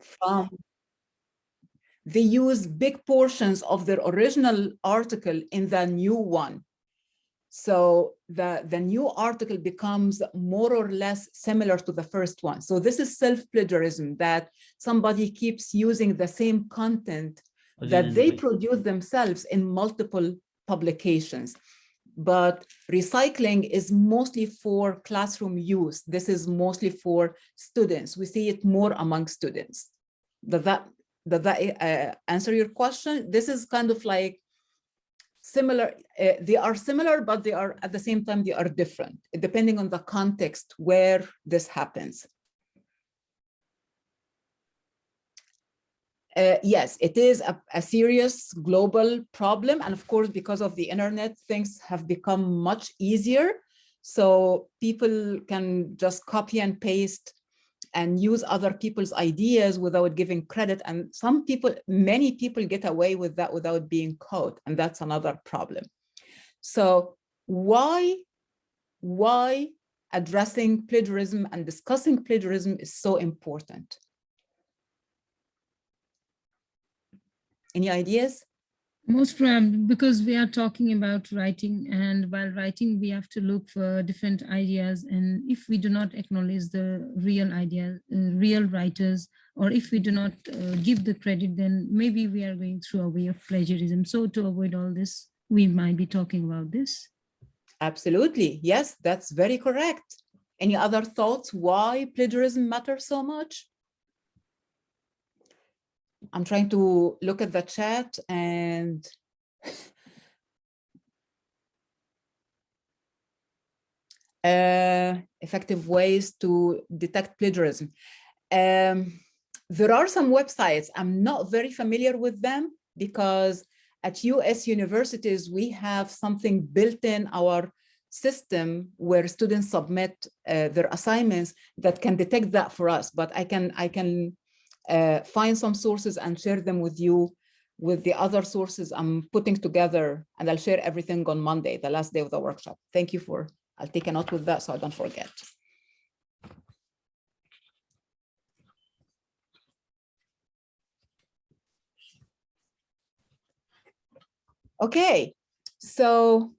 from, they use big portions of their original article in the new one. So the new article becomes more or less similar to the first one. So this is self-plagiarism, that somebody keeps using the same content that they produce themselves in multiple publications. But recycling is mostly for classroom use. This is mostly for students. We see it more among students. Does that answer your question? This is kind of like similar. They are similar, but they are at the same time, they are different, depending on the context where this happens. Yes, it is a serious global problem. And of course, because of the internet, things have become much easier. So people can just copy and paste and use other people's ideas without giving credit. And many people get away with that without being caught. And that's another problem. So why addressing plagiarism and discussing plagiarism is so important? Any ideas? Most probably because we are talking about writing, and while writing, we have to look for different ideas. And if we do not acknowledge the real ideas, real writers, or if we do not give the credit, then maybe we are going through a way of plagiarism. So to avoid all this, we might be talking about this. Absolutely. Yes, that's very correct. Any other thoughts why plagiarism matters so much? I'm trying to look at the chat and effective ways to detect plagiarism. There are some websites. I'm not very familiar with them because at US universities, we have something built in our system where students submit their assignments that can detect that for us. But I can find some sources and share them with you with the other sources I'm putting together, and I'll share everything on Monday, the last day of the workshop. Thank you I'll take a note with that so I don't forget. Okay, so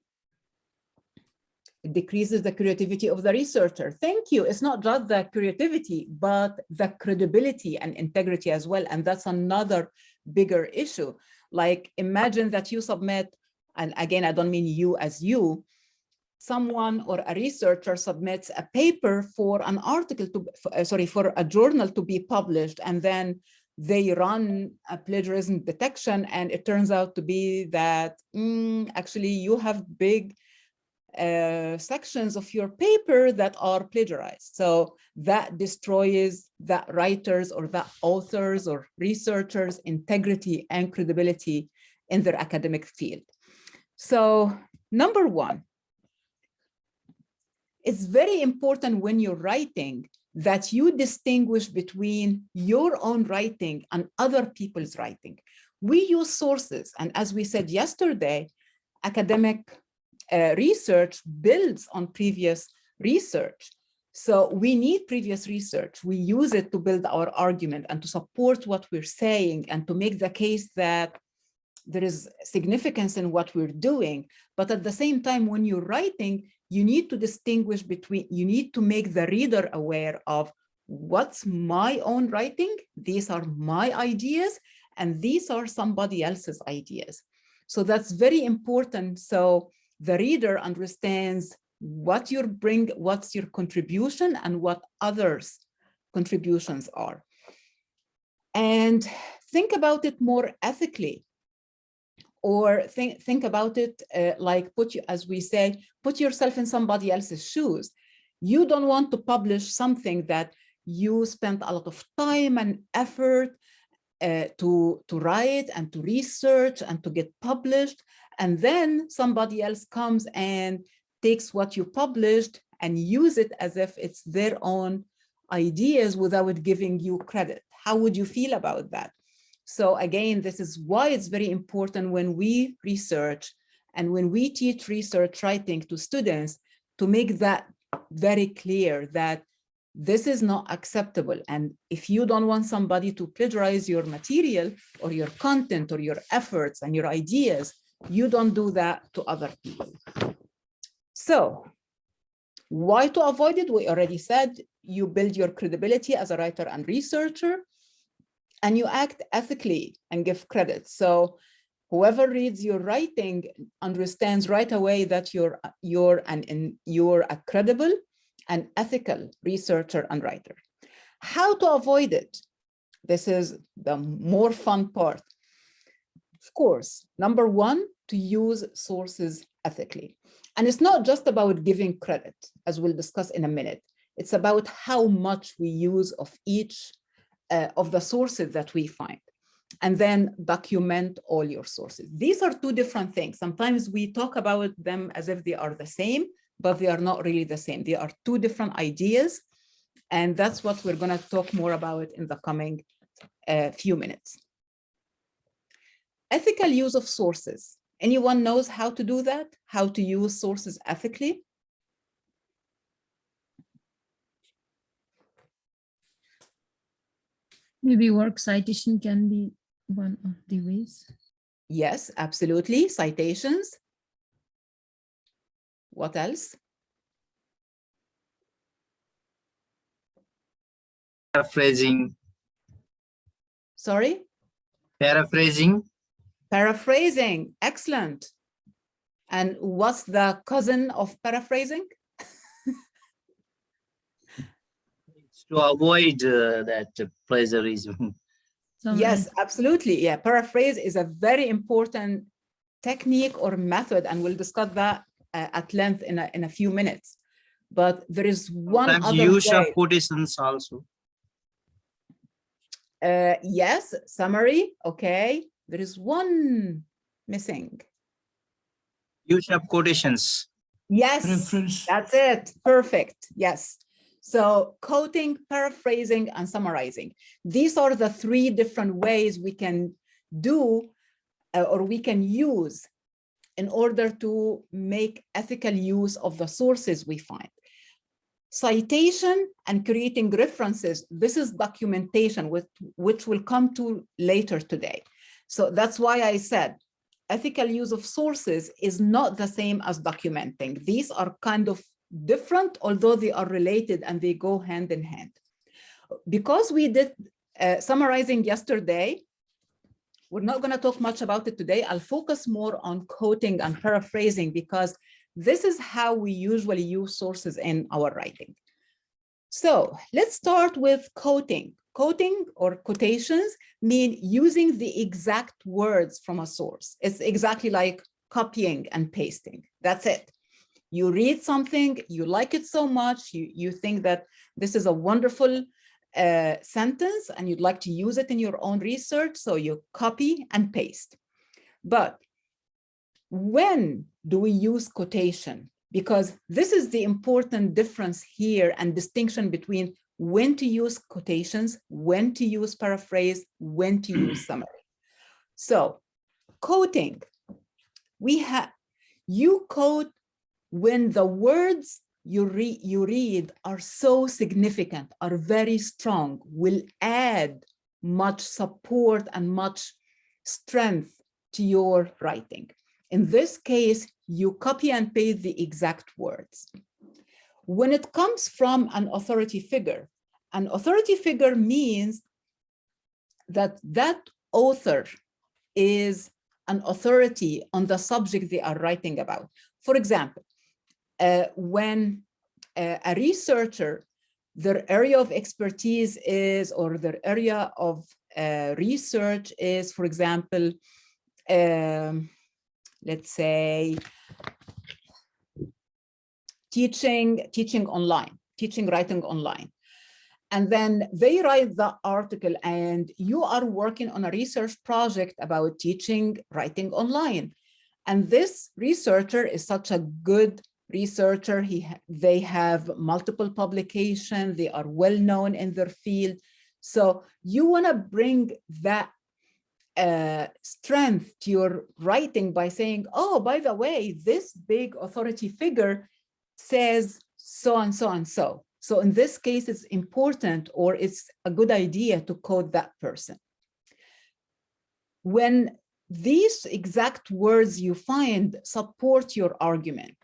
it decreases the creativity of the researcher. Thank you. It's not just the creativity, but the credibility and integrity as well. And that's another bigger issue. Like imagine that you submit, and again, I don't mean you as you, someone or a researcher submits a paper for an article for a journal to be published, and then they run a plagiarism detection, and it turns out to be that actually you have big sections of your paper that are plagiarized. So that destroys that writers or that authors or researchers' integrity and credibility in their academic field. So number one, it's very important when you're writing that you distinguish between your own writing and other people's writing. We use sources, and as we said yesterday, academic research builds on previous research. So we need previous research. We use it to build our argument and to support what we're saying and to make the case that there is significance in what we're doing. But at the same time, when you're writing, you need to distinguish between, you need to make the reader aware of what's my own writing, these are my ideas, and these are somebody else's ideas. So that's very important. So the reader understands what you bring, what's your contribution, and what others' contributions are. And think about it more ethically, or think about it like as we say, put yourself in somebody else's shoes. You don't want to publish something that you spent a lot of time and effort to write and to research and to get published, and then somebody else comes and takes what you published and use it as if it's their own ideas without giving you credit. How would you feel about that? So again, this is why it's very important when we research and when we teach research writing to students to make that very clear, that This is not acceptable. And if you don't want somebody to plagiarize your material or your content or your efforts and your ideas, you don't do that to other people. So why to avoid it? We already said you build your credibility as a writer and researcher, and you act ethically and give credit. So whoever reads your writing understands right away that you're a credible and ethical researcher and writer. How to avoid it? This is the more fun part. Of course, number one, to use sources ethically. And it's not just about giving credit, as we'll discuss in a minute. It's about how much we use of each of the sources that we find. And then document all your sources. These are two different things. Sometimes we talk about them as if they are the same, but they are not really the same. They are two different ideas. And that's what we're going to talk more about in the coming few minutes. Ethical use of sources. Anyone knows how to do that? How to use sources ethically? Maybe work citation can be one of the ways. Yes, absolutely. Citations. What else? Paraphrasing. Sorry? Paraphrasing. Paraphrasing. Excellent. And what's the cousin of paraphrasing? It's to avoid that plagiarism. Yes, absolutely. Yeah, paraphrase is a very important technique or method, and we'll discuss that at length in a few minutes. But there is one Sometimes other use way. of quotations also. Yes, summary. Okay. There is one missing. Use of quotations. Yes, Reference. that's it. Perfect. Yes. So quoting, paraphrasing, and summarizing. These are the three different ways we can do or we can use in order to make ethical use of the sources we find. Citation and creating references, this is documentation, which we'll come to later today. So that's why I said ethical use of sources is not the same as documenting. These are kind of different, although they are related and they go hand in hand. Because we did summarizing yesterday, we're not going to talk much about it today. I'll focus more on quoting and paraphrasing because this is how we usually use sources in our writing. So let's start with quoting. Quoting or quotations mean using the exact words from a source. It's exactly like copying and pasting. That's it. You read something, you like it so much, you think that this is a wonderful sentence and you'd like to use it in your own research, so you copy and paste. But when do we use quotation? Because this is the important difference here and distinction between when to use quotations, when to use paraphrase, when to use summary. So quoting, you quote when the words you read are so significant, are very strong, will add much support and much strength to your writing. In this case, you copy and paste the exact words. When it comes from an authority figure means that that author is an authority on the subject they are writing about. For example, when a researcher, their area of expertise is, or their area of research is, for example, let's say, teaching online, writing online. And then they write the article and you are working on a research project about teaching writing online. And this researcher is such a good researcher. They have multiple publications. They are well known in their field. So you want to bring that strength to your writing by saying, oh, by the way, this big authority figure says so and so and so. So in this case, it's important, or it's a good idea to quote that person. When these exact words you find support your argument,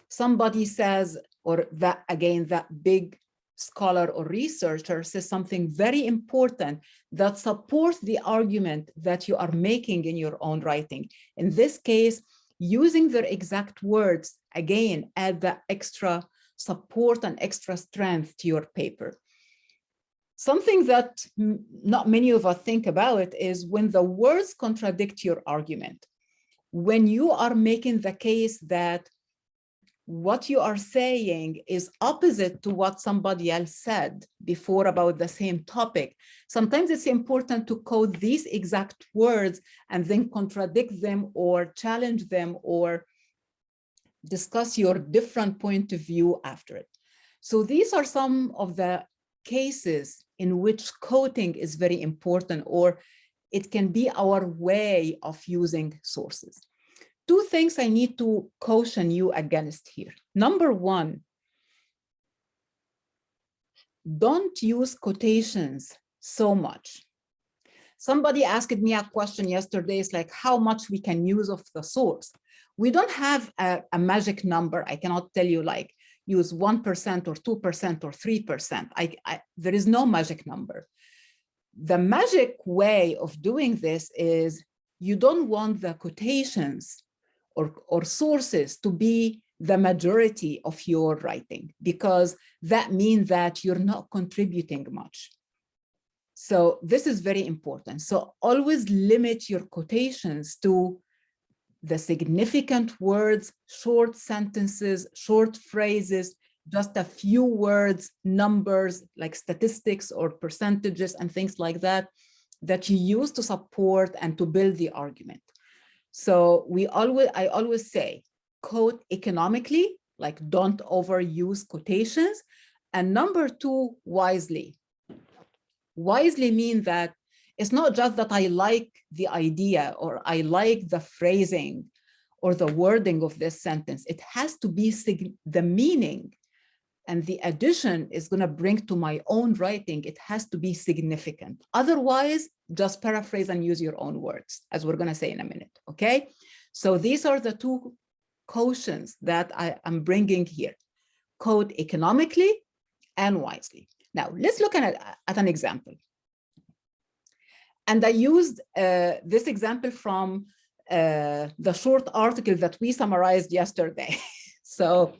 somebody says, or that again, that big scholar or researcher says something very important that supports the argument that you are making in your own writing. In this case, using their exact words, again, add the extra support and extra strength to your paper. Something that not many of us think about is when the words contradict your argument. When you are making the case that what you are saying is opposite to what somebody else said before about the same topic, sometimes it's important to quote these exact words and then contradict them or challenge them or discuss your different point of view after it. So these are some of the cases in which quoting is very important, or it can be our way of using sources. Two things I need to caution you against here. Number one, don't use quotations so much. Somebody asked me a question yesterday, it's like how much we can use of the source. We don't have a magic number. I cannot tell you like use 1% or 2% or 3%. There is no magic number. The magic way of doing this is you don't want the quotations or sources to be the majority of your writing, because that means that you're not contributing much. So this is very important. So always limit your quotations to the significant words, short sentences, short phrases, just a few words, numbers like statistics or percentages and things like that, that you use to support and to build the argument. So I always say, quote economically, like don't overuse quotations. And number two, wisely. Wisely means that it's not just that I like the idea or I like the phrasing or the wording of this sentence. It has to be the meaning and the addition is going to bring to my own writing. It has to be significant. Otherwise, just paraphrase and use your own words, as we're going to say in a minute. Okay. So these are the two cautions that I am bringing here. Quote economically and wisely. Now, let's look at an example. And I used this example from the short article that we summarized yesterday. So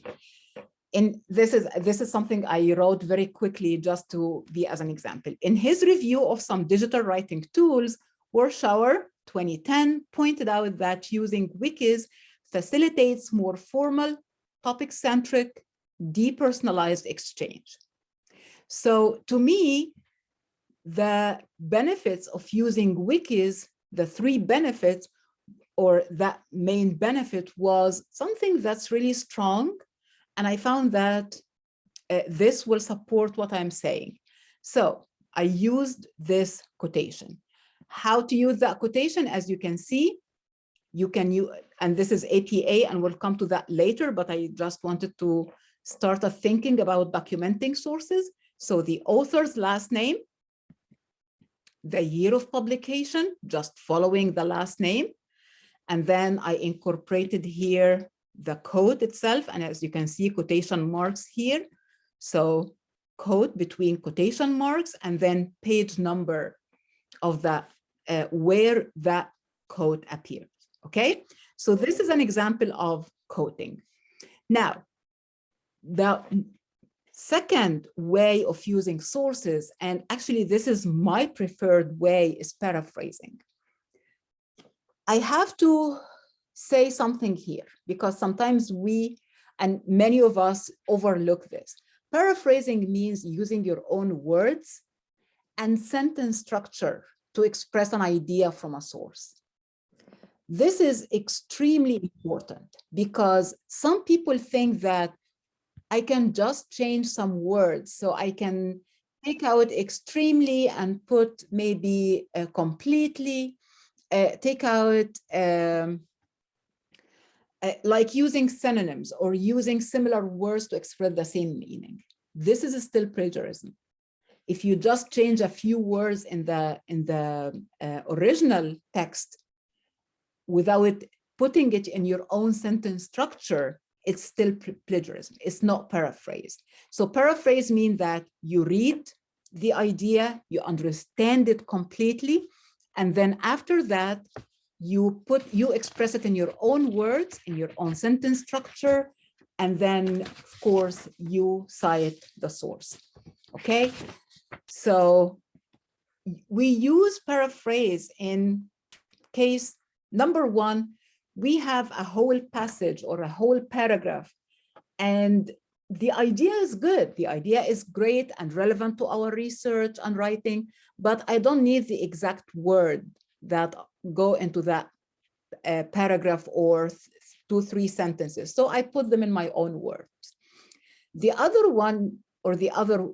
this is something I wrote very quickly just to be as an example. In his review of some digital writing tools, Warshauer 2010 pointed out that using wikis facilitates more formal, topic-centric, depersonalized exchange. So to me, the benefits of using wikis, the three benefits, or that main benefit was something that's really strong. And I found that this will support what I'm saying. So I used this quotation. How to use that quotation, as you can see, you can use, and this is APA, and we'll come to that later, but I just wanted to start thinking about documenting sources. So the author's last name, the year of publication, just following the last name. And then I incorporated here the quote itself. And as you can see, quotation marks here. So quote between quotation marks and then page number of the where that quote appears. Okay, so this is an example of quoting. Now, the second way of using sources, and actually this is my preferred way, is paraphrasing. I have to say something here because sometimes we, and many of us, overlook this. Paraphrasing means using your own words and sentence structure to express an idea from a source. This is extremely important because some people think that I can just change some words. So I can take out extremely and put maybe completely, take out like using synonyms or using similar words to express the same meaning. this is still plagiarism. If you just change a few words in the original text without putting it in your own sentence structure, it's still plagiarism. It's not paraphrase. So paraphrase means that you read the idea, you understand it completely, and then after that, you express it in your own words, in your own sentence structure, and then of course you cite the source. Okay, so we use paraphrase in case number one. We have a whole passage or a whole paragraph, and the idea is good. The idea is great and relevant to our research and writing, but I don't need the exact word that go into that paragraph or 2-3 sentences. So I put them in my own words. The other one, or the other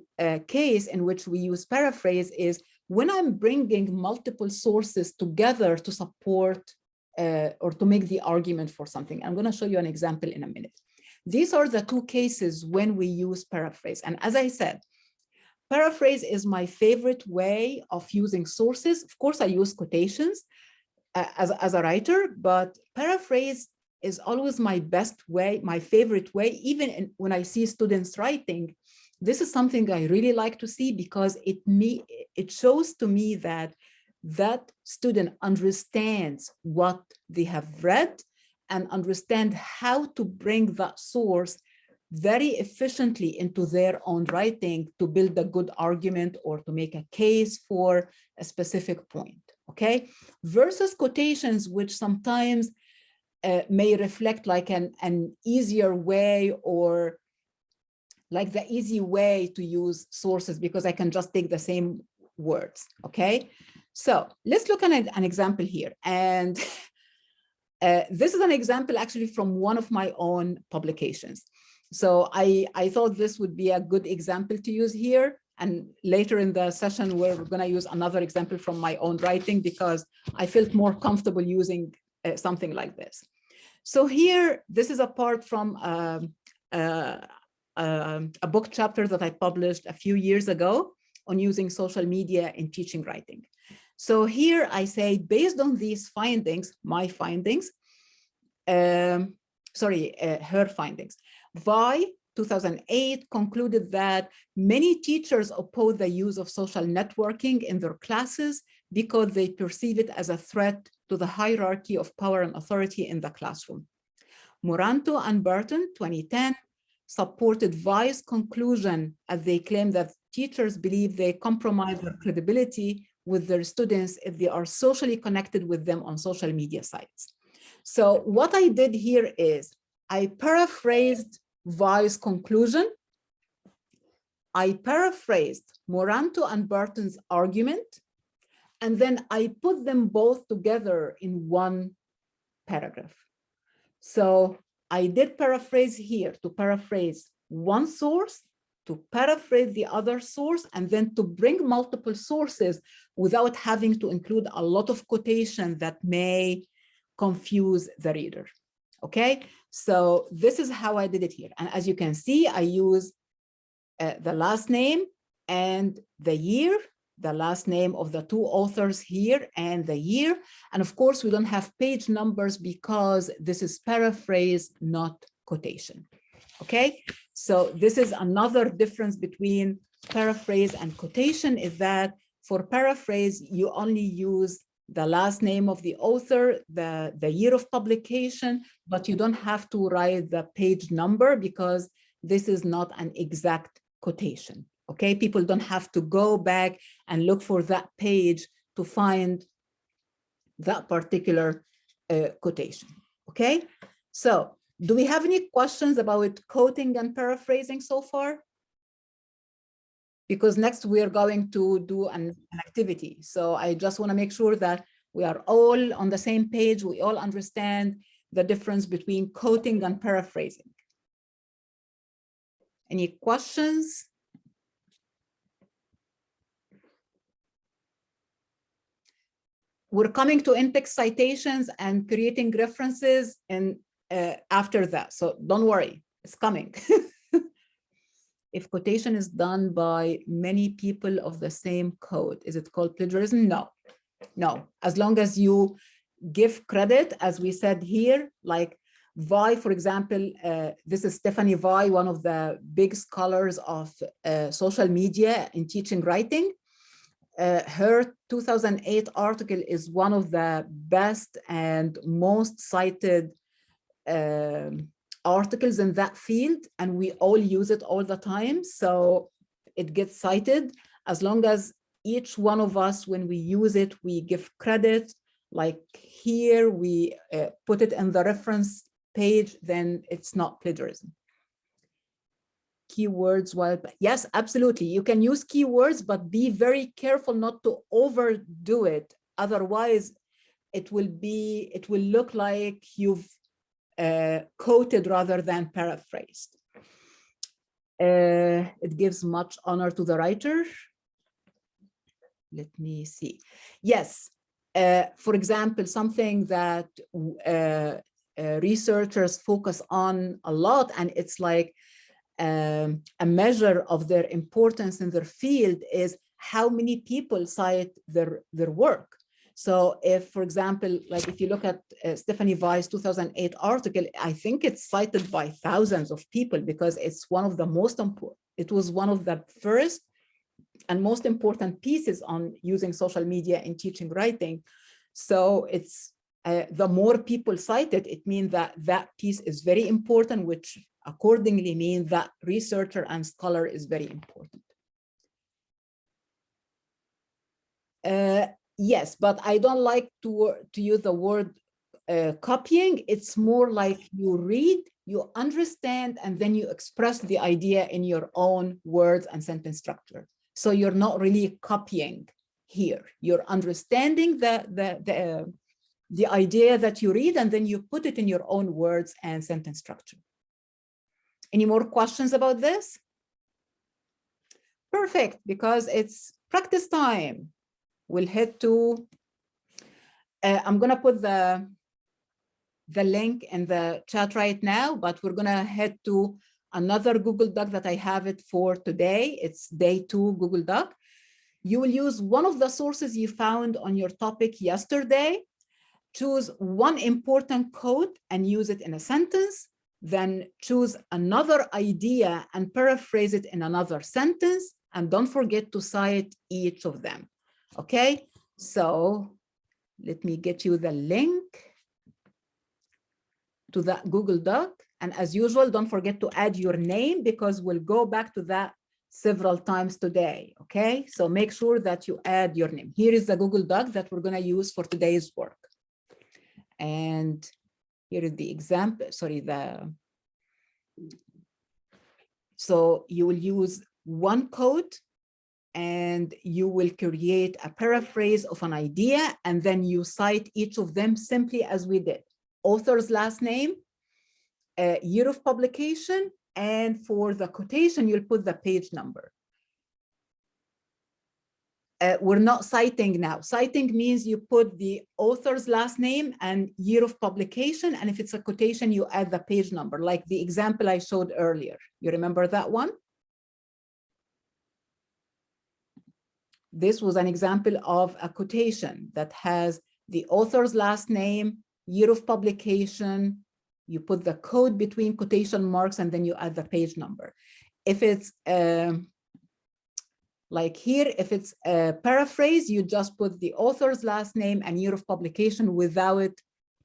case in which we use paraphrase, is when I'm bringing multiple sources together to support or to make the argument for something. I'm going to show you an example in a minute. These are the two cases when we use paraphrase. And as I said, paraphrase is my favorite way of using sources. Of course, I use quotations as a writer, but paraphrase is always my best way, my favorite way, even when I see students writing. This is something I really like to see, because it shows to me that student understands what they have read and understand how to bring that source very efficiently into their own writing to build a good argument or to make a case for a specific point, okay? Versus quotations, which sometimes may reflect like an easier way, or like the easy way to use sources because I can just take the same words, okay? So let's look at an example here. And this is an example actually from one of my own publications. So I thought this would be a good example to use here. And later in the session, we're going to use another example from my own writing because I felt more comfortable using something like this. So here, this is a part from a book chapter that I published a few years ago on using social media in teaching writing. So here I say, based on these findings, my findings, her findings, Vi 2008 concluded that many teachers oppose the use of social networking in their classes because they perceive it as a threat to the hierarchy of power and authority in the classroom. Moranto and Burton, 2010, supported Vi's conclusion as they claim that teachers believe they compromise their credibility with their students if they are socially connected with them on social media sites. So what I did here is I paraphrased Vi's conclusion. I paraphrased Moranto and Burton's argument, and then I put them both together in one paragraph. So I did paraphrase here to paraphrase one source, to paraphrase the other source, and then to bring multiple sources without having to include a lot of quotation that may confuse the reader. Okay, so this is how I did it here. And as you can see, I use the last name and the year, the last name of the two authors here and the year. And of course, we don't have page numbers because this is paraphrase, not quotation. Okay, so this is another difference between paraphrase and quotation, is that for paraphrase, you only use the last name of the author, the year of publication, but you don't have to write the page number because this is not an exact quotation. Okay, people don't have to go back and look for that page to find that particular quotation. Okay, so do we have any questions about quoting and paraphrasing so far? Because next we are going to do an activity. So I just want to make sure that we are all on the same page. We all understand the difference between quoting and paraphrasing. Any questions? We're coming to in-text citations and creating references and after that. So don't worry, it's coming. If quotation is done by many people of the same code, is it called plagiarism? No, no. As long as you give credit, as we said here, like Vi, for example, this is Stephanie Vi, one of the big scholars of social media in teaching writing. Her 2008 article is one of the best and most cited articles in that field, and we all use it all the time. So it gets cited. As long as each one of us, when we use it, we give credit, like here we put it in the reference page, then it's not plagiarism. Keywords, while yes, absolutely, you can use keywords, but be very careful not to overdo it. Otherwise, it will look like you've quoted rather than paraphrased. It gives much honor to the writer. Let me see. Yes, for example, something that researchers focus on a lot, and it's like a measure of their importance in their field, is how many people cite their work. So if, for example, like if you look at Stephanie Vi's 2008 article, I think it's cited by thousands of people because it's one of the most important, it was one of the first and most important pieces on using social media in teaching writing. So it's the more people cite it, it means that that piece is very important, which accordingly means that researcher and scholar is very important. Yes, but I don't like to use the word copying. It's more like you read, you understand, and then you express the idea in your own words and sentence structure. So you're not really copying here. You're understanding the idea that you read, and then you put it in your own words and sentence structure. Any more questions about this? Perfect, because it's practice time. We'll head to, I'm gonna put the link in the chat right now, but we're gonna head to another Google Doc that I have it for today. It's day 2 Google Doc. You will use one of the sources you found on your topic yesterday. Choose one important quote and use it in a sentence. Then choose another idea and paraphrase it in another sentence. And don't forget to cite each of them. Okay, so let me get you the link to that Google Doc. And as usual, don't forget to add your name because we'll go back to that several times today. Okay, so make sure that you add your name. Here is the Google Doc that we're going to use for today's work. And here is the example, so you will use one quote and you will create a paraphrase of an idea, and then you cite each of them simply as we did. Author's last name, year of publication, and for the quotation, you'll put the page number. We're not citing now. Citing means you put the author's last name and year of publication, and if it's a quotation, you add the page number, like the example I showed earlier. You remember that one? This was an example of a quotation that has the author's last name, year of publication, you put the code between quotation marks, and then you add the page number. If it's like here, if it's a paraphrase, you just put the author's last name and year of publication without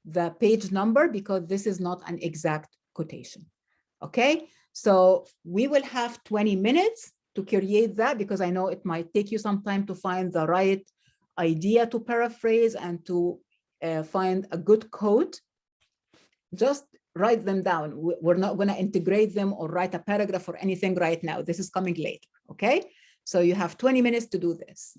the page number, because this is not an exact quotation. Okay, so we will have 20 minutes to create that, because I know it might take you some time to find the right idea to paraphrase and to find a good quote. Just write them down. We're not going to integrate them or write a paragraph or anything right now. This is coming later. Okay, so you have 20 minutes to do this.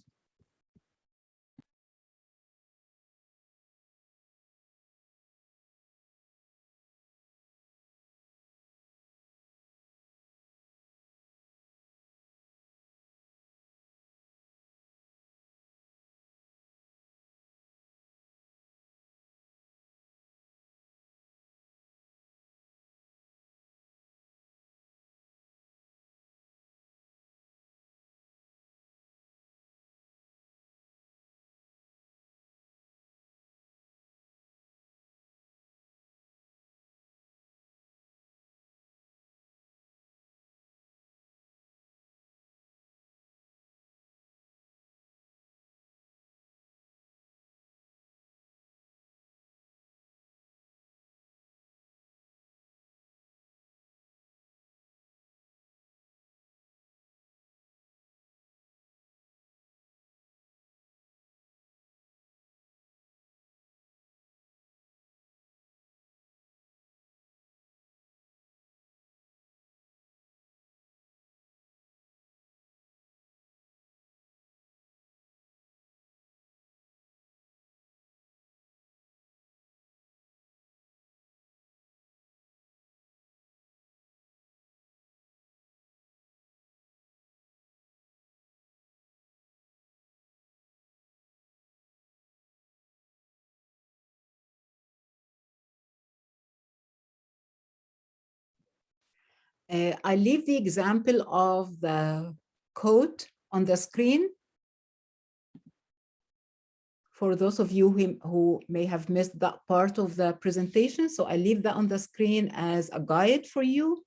I leave the example of the quote on the screen for those of you who may have missed that part of the presentation. So I leave that on the screen as a guide for you.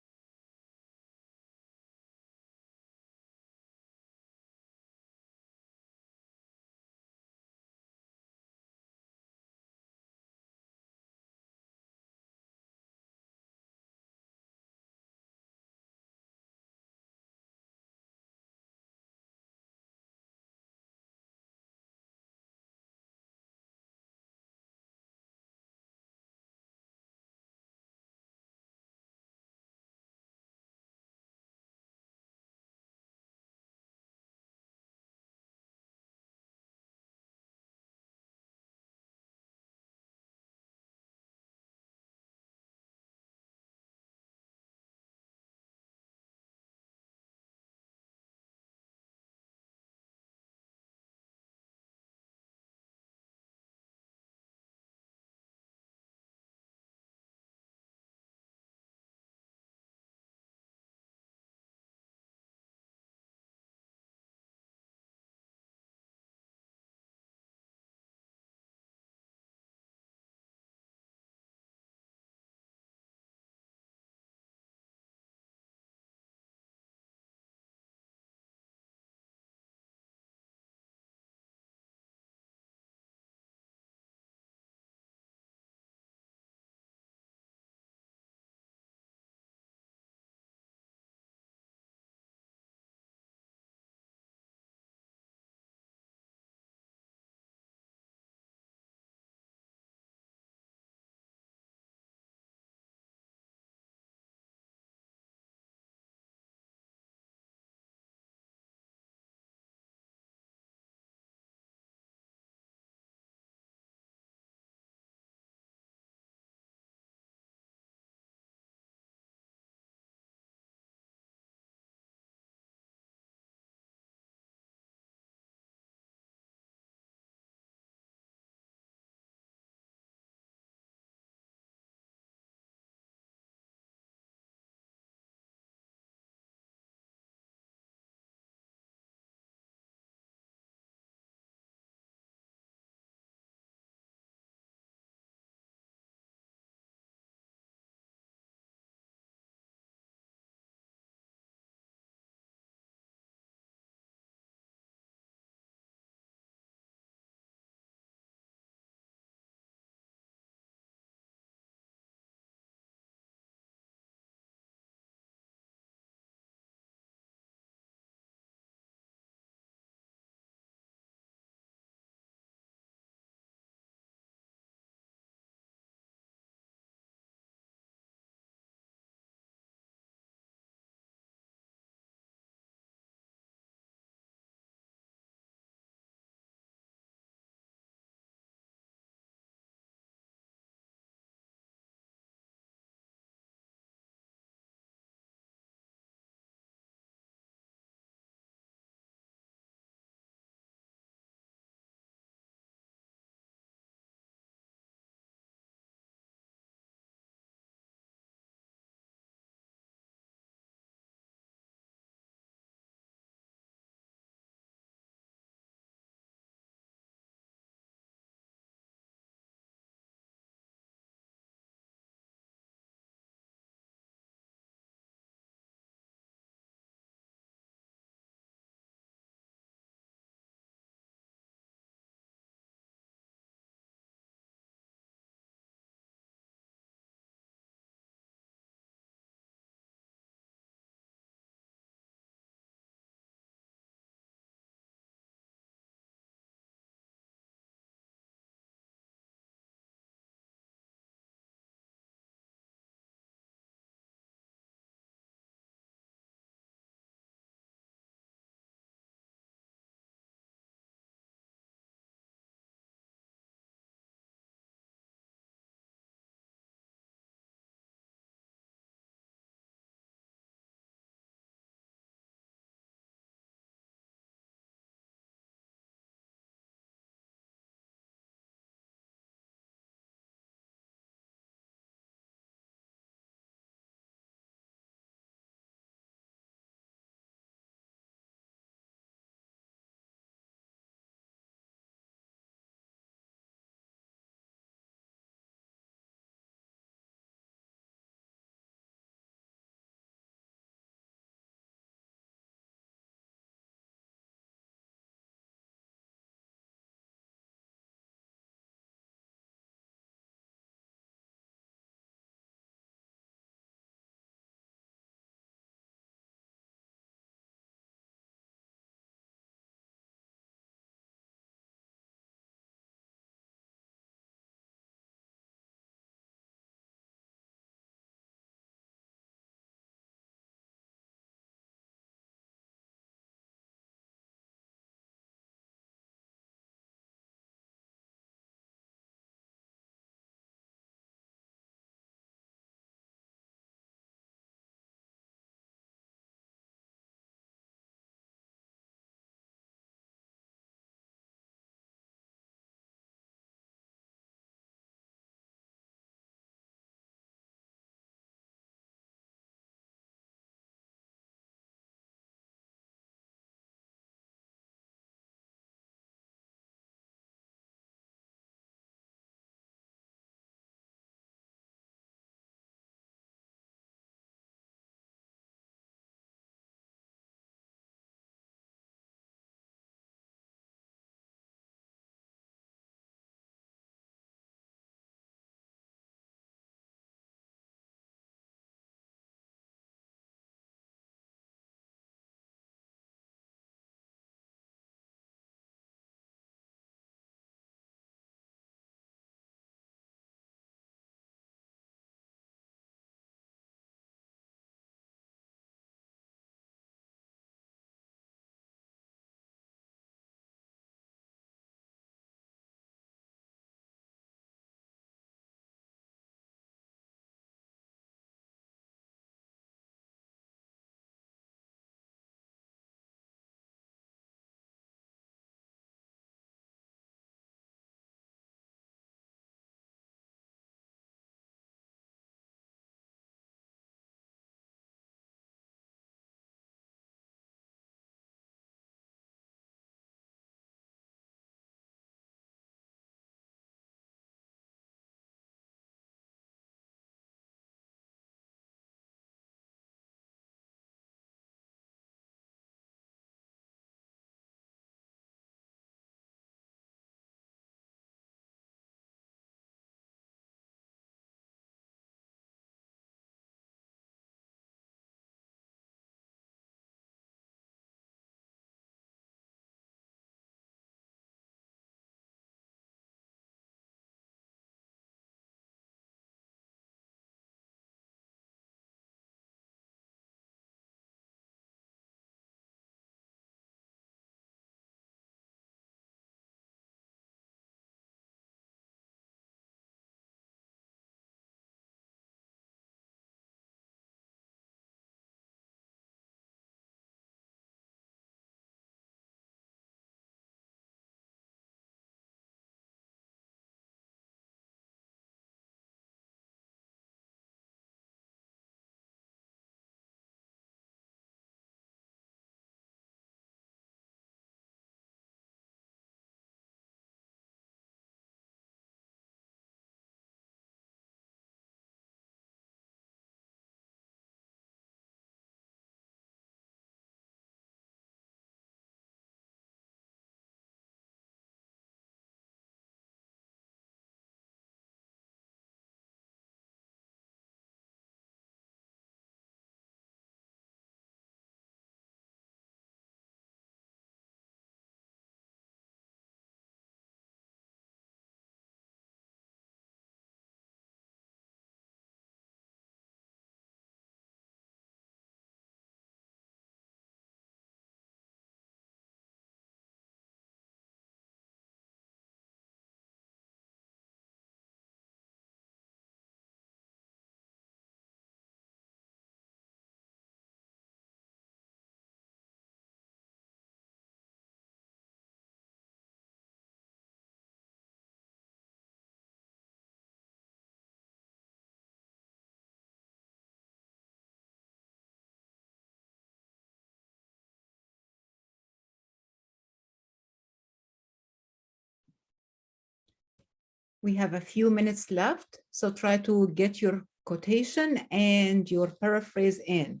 We have a few minutes left, so try to get your quotation and your paraphrase in.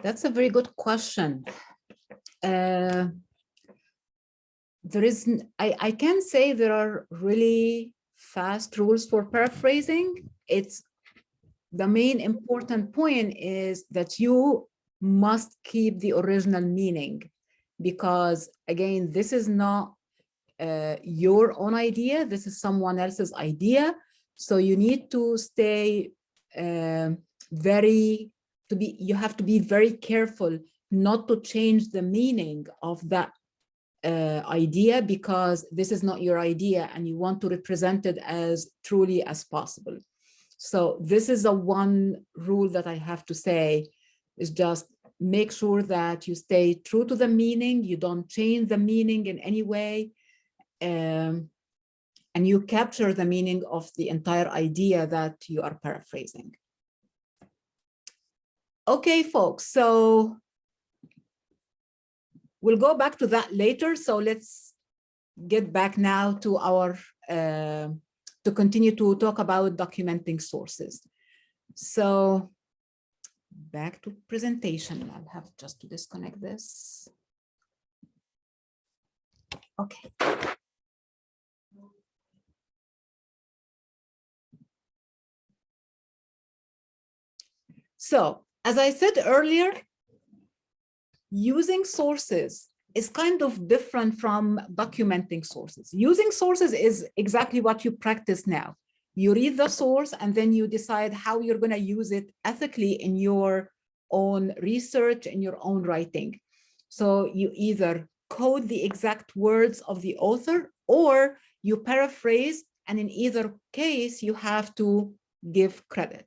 That's a very good question. There is, I can say there are really fast rules for paraphrasing. It's the main important point is that you must keep the original meaning, because again, this is not your own idea. This is someone else's idea. So you need to stay you have to be very careful not to change the meaning of that idea, because this is not your idea and you want to represent it as truly as possible. So this is a one rule that I have to say, is just make sure that you stay true to the meaning, you don't change the meaning in any way, and you capture the meaning of the entire idea that you are paraphrasing. Okay, folks, so we'll go back to that later. So let's get back now to our, to continue to talk about documenting sources. So back to presentation. I'll have just to disconnect this. Okay. So as I said earlier, using sources is kind of different from documenting sources. Using sources is exactly what you practice now. You read the source and then you decide how you're going to use it ethically in your own research, in your own writing. So you either quote the exact words of the author or you paraphrase, and in either case, you have to give credit.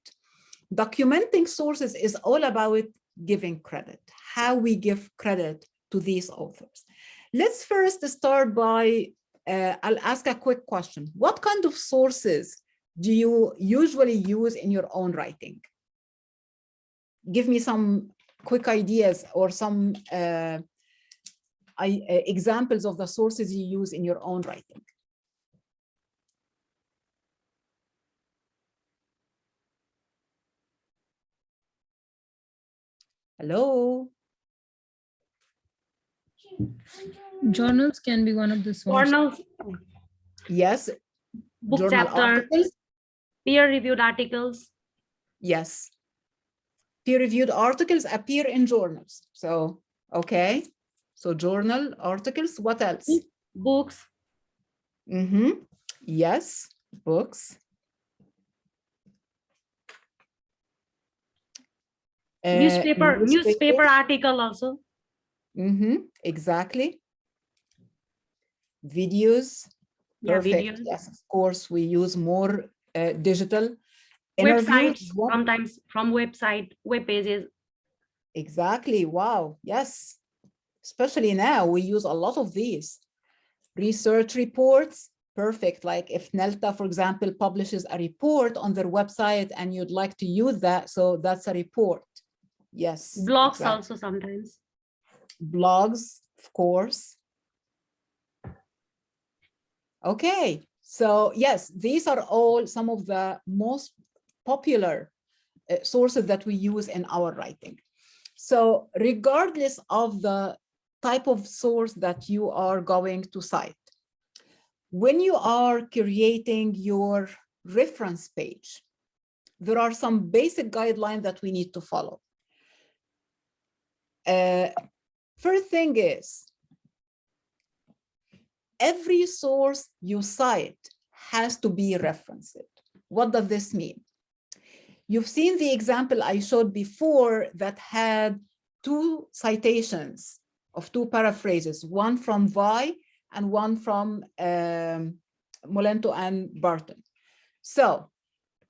Documenting sources is all about giving credit, how we give credit to these authors. Let's first start by, I'll ask a quick question. What kind of sources do you usually use in your own writing? Give me some quick ideas or some examples of the sources you use in your own writing. Hello? Journals can be one of the sources. Journals, Yes. book Journal chapter, articles? peer-reviewed articles. Yes. Peer-reviewed articles appear in journals. So, okay. So journal articles, what else? Books. Yes, books. Newspaper article also. Exactly. Videos. Yeah, Perfect. videos. Yes, of course, we use more digital. Interviews. Websites, sometimes from web pages. Exactly. Wow. Yes. Especially now, we use a lot of these. Research reports. Perfect. Like if NELTA, for example, publishes a report on their website and you'd like to use that, so that's a report. Yes. Blogs exactly. also sometimes. Blogs, of course. Okay. So yes, these are all some of the most popular sources that we use in our writing. So regardless of the type of source that you are going to cite, when you are creating your reference page, there are some basic guidelines that we need to follow. First thing is, every source you cite has to be referenced. What does this mean? You've seen the example I showed before that had two citations of two paraphrases, one from Vi and one from Molento and Barton. So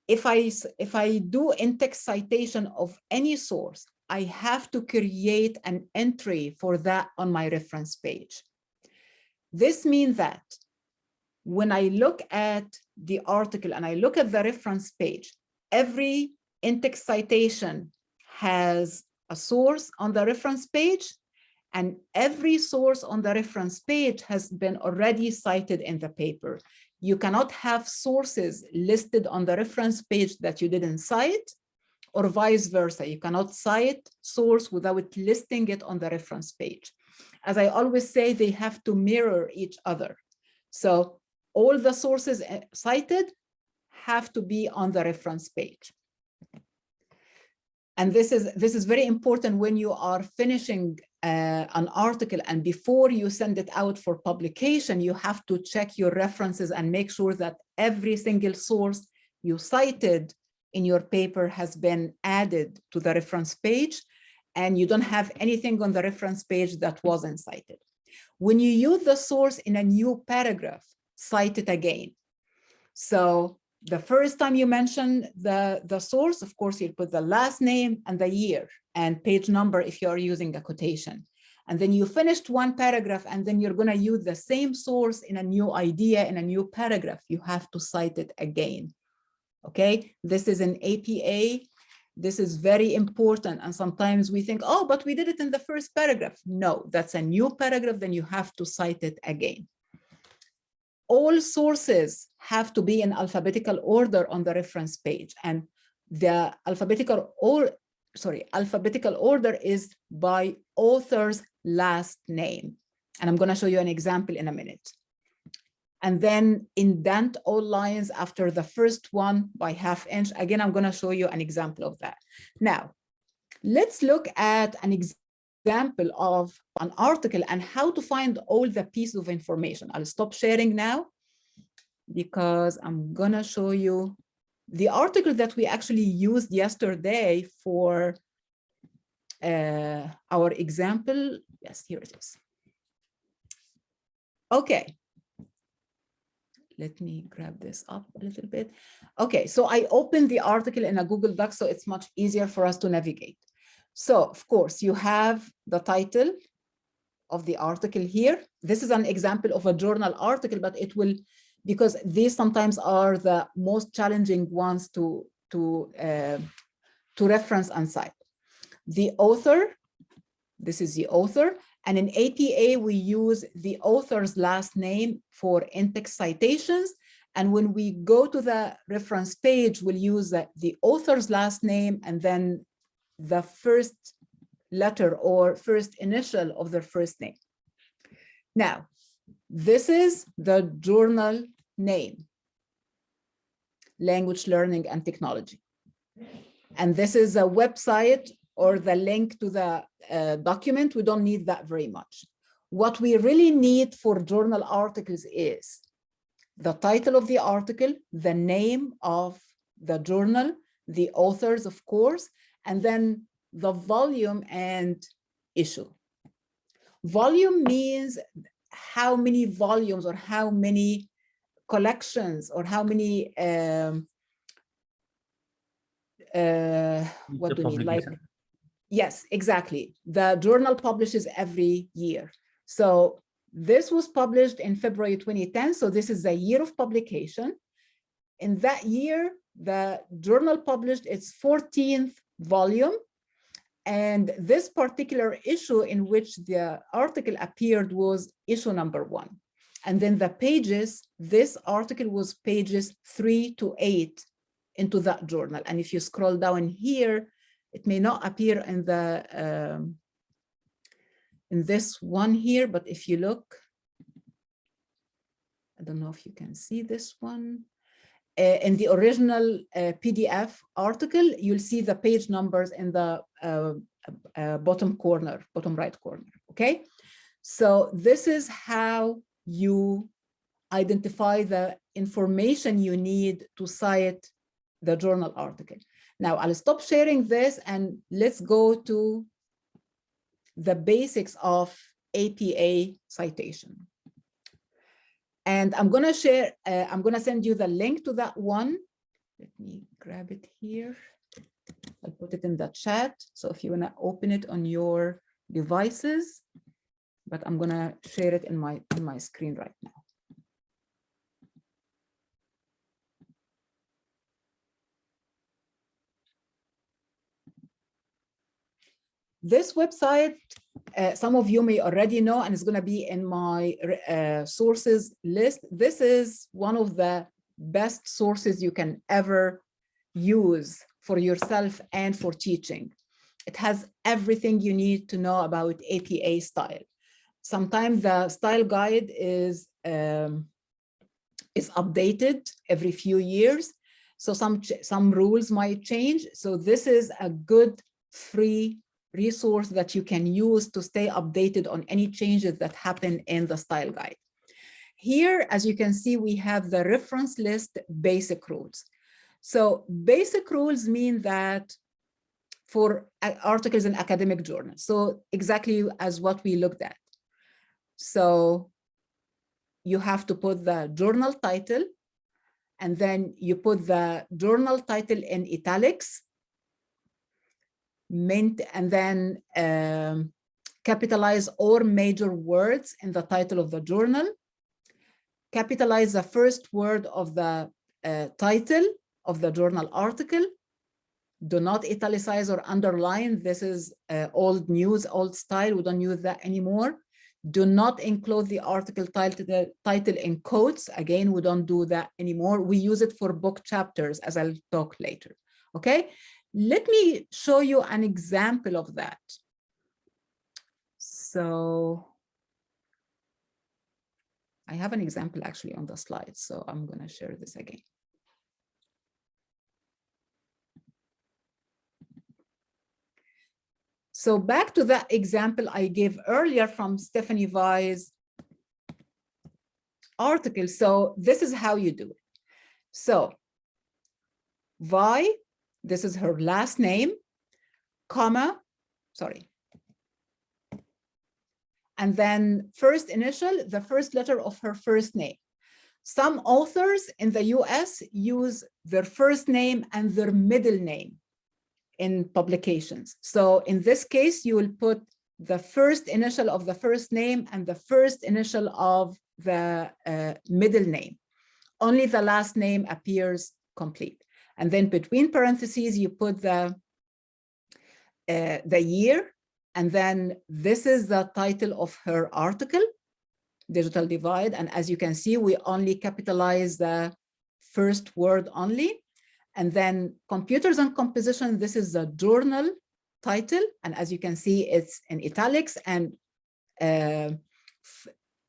if I do in-text citation of any source, I have to create an entry for that on my reference page. This means that when I look at the article and I look at the reference page, every in-text citation has a source on the reference page, and every source on the reference page has been already cited in the paper. You cannot have sources listed on the reference page that you didn't cite, or vice versa. You cannot cite source without listing it on the reference page. As I always say, they have to mirror each other. So all the sources cited have to be on the reference page. And this is very important when you are finishing an article, and before you send it out for publication, you have to check your references and make sure that every single source you cited in your paper has been added to the reference page, and you don't have anything on the reference page that wasn't cited. When you use the source in a new paragraph, cite it again. So the first time you mention the source, of course, you'll put the last name and the year and page number if you're using a quotation. And then you finished one paragraph, and then you're going to use the same source in a new idea, in a new paragraph. You have to cite it again. Okay, this is an APA. This is very important. And sometimes we think, oh, but we did it in the first paragraph. No, that's a new paragraph, then you have to cite it again. All sources have to be in alphabetical order on the reference page, and the alphabetical order is by author's last name. And I'm going to show you an example in a minute. And then indent all lines after the first one by ½ inch. Again, I'm going to show you an example of that. Now, let's look at an example example of an article and how to find all the pieces of information. I'll stop sharing now because I'm gonna show you the article that we actually used yesterday for our example. Yes, here it is. Okay. Let me grab this up a little bit. Okay, so I opened the article in a Google Doc, so it's much easier for us to navigate. So, of course, you have the title of the article here. This is an example of a journal article, but it will, because these sometimes are the most challenging ones to reference and cite. The author, this is the author. And in APA, we use the author's last name for in-text citations. And when we go to the reference page, we'll use the author's last name and then the first letter or first initial of their first name. Now, this is the journal name, Language Learning and Technology. And this is a website or the link to the document. We don't need that very much. What we really need for journal articles is the title of the article, the name of the journal, the authors, of course, and then the volume and issue. Volume means how many volumes or how many collections or how many, what do you mean? Like, yes, exactly. The journal publishes every year. So this was published in February 2010. So this is the year of publication. In that year, the journal published its 14th volume. And this particular issue in which the article appeared was issue number 1. And then the pages, this article was pages 3 to 8 into that journal. And if you scroll down here, it may not appear in the in this one here, but if you look, I don't know if you can see this one. In the original PDF article, you'll see the page numbers in the bottom corner, bottom right corner, okay? So this is how you identify the information you need to cite the journal article. Now I'll stop sharing this and let's go to the basics of APA citation. And I'm gonna share, I'm gonna send you the link to that one. Let me grab it here. I'll put it in the chat. So if you wanna open it on your devices, but I'm gonna share it in my screen right now. This website, some of you may already know, and it's going to be in my sources list. This is one of the best sources you can ever use for yourself and for teaching. It has everything you need to know about APA style. Sometimes the style guide is updated every few years. So some rules might change. So this is a good free resource that you can use to stay updated on any changes that happen in the style guide. Here, as you can see, we have the reference list basic rules. So basic rules mean that for articles in academic journals, so exactly as what we looked at. So you have to put the journal title, and then you put the journal title in italics, and then capitalize all major words in the title of the journal, capitalize the first word of the title of the journal article, do not italicize or underline. This is old news, old style. We don't use that anymore. Do not include the article title in quotes. Again, we don't do that anymore. We use it for book chapters, as I'll talk later, okay? Let me show you an example of that. So I have an example actually on the slide, so I'm going to share this again. So back to that example I gave earlier from Stephanie Vai's article. So this is how you do it. So Vai, this is her last name, comma, sorry. And then first initial, the first letter of her first name. Some authors in the US use their first name and their middle name in publications. So in this case, you will put the first initial of the first name and the first initial of the middle name. Only the last name appears complete. And then between parentheses, you put the year, and then this is the title of her article, Digital Divide. And as you can see, we only capitalize the first word only. And then Computers and Composition, this is the journal title. And as you can see, it's in italics, and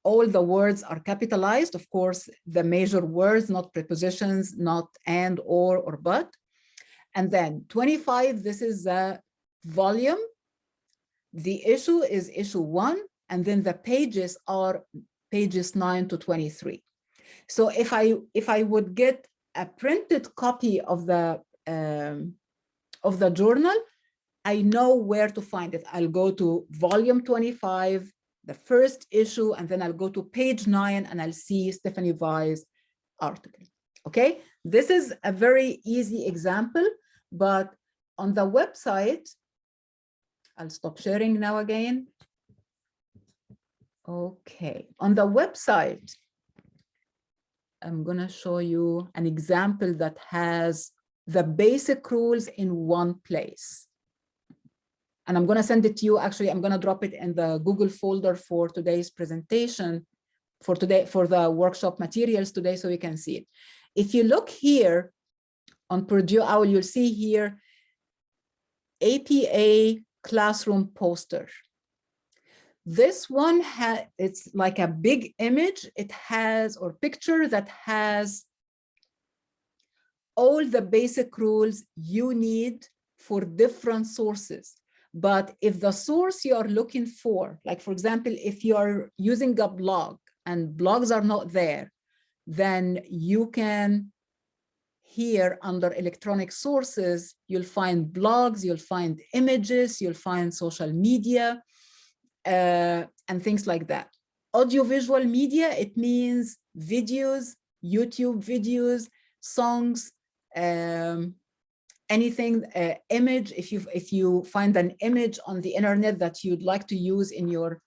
all the words are capitalized. Of course, the major words, not prepositions, not and, or but. And then 25, this is the volume. The issue is issue 1, and then the pages are pages 9 to 23. So if I would get a printed copy of the journal, I know where to find it. I'll go to volume 25, the first issue, and then I'll go to page 9 and I'll see Stephanie Vai's article. Okay, this is a very easy example, but on the website, I'll stop sharing now again. Okay, on the website, I'm gonna show you an example that has the basic rules in one place. And I'm gonna send it to you. Actually, I'm gonna drop it in the Google folder for today's presentation, for the workshop materials today, so you can see it. If you look here on Purdue OWL, you'll see here APA classroom poster. This one it's like a big image. It has, or picture that has all the basic rules you need for different sources. But if the source you are looking for, like for example, if you are using a blog and blogs are not there, then you can, here under electronic sources, you'll find blogs, you'll find images, you'll find social media, and things like that. Audiovisual media, it means videos, YouTube videos, songs, anything, image. If you find an image on the internet that you'd like to use in your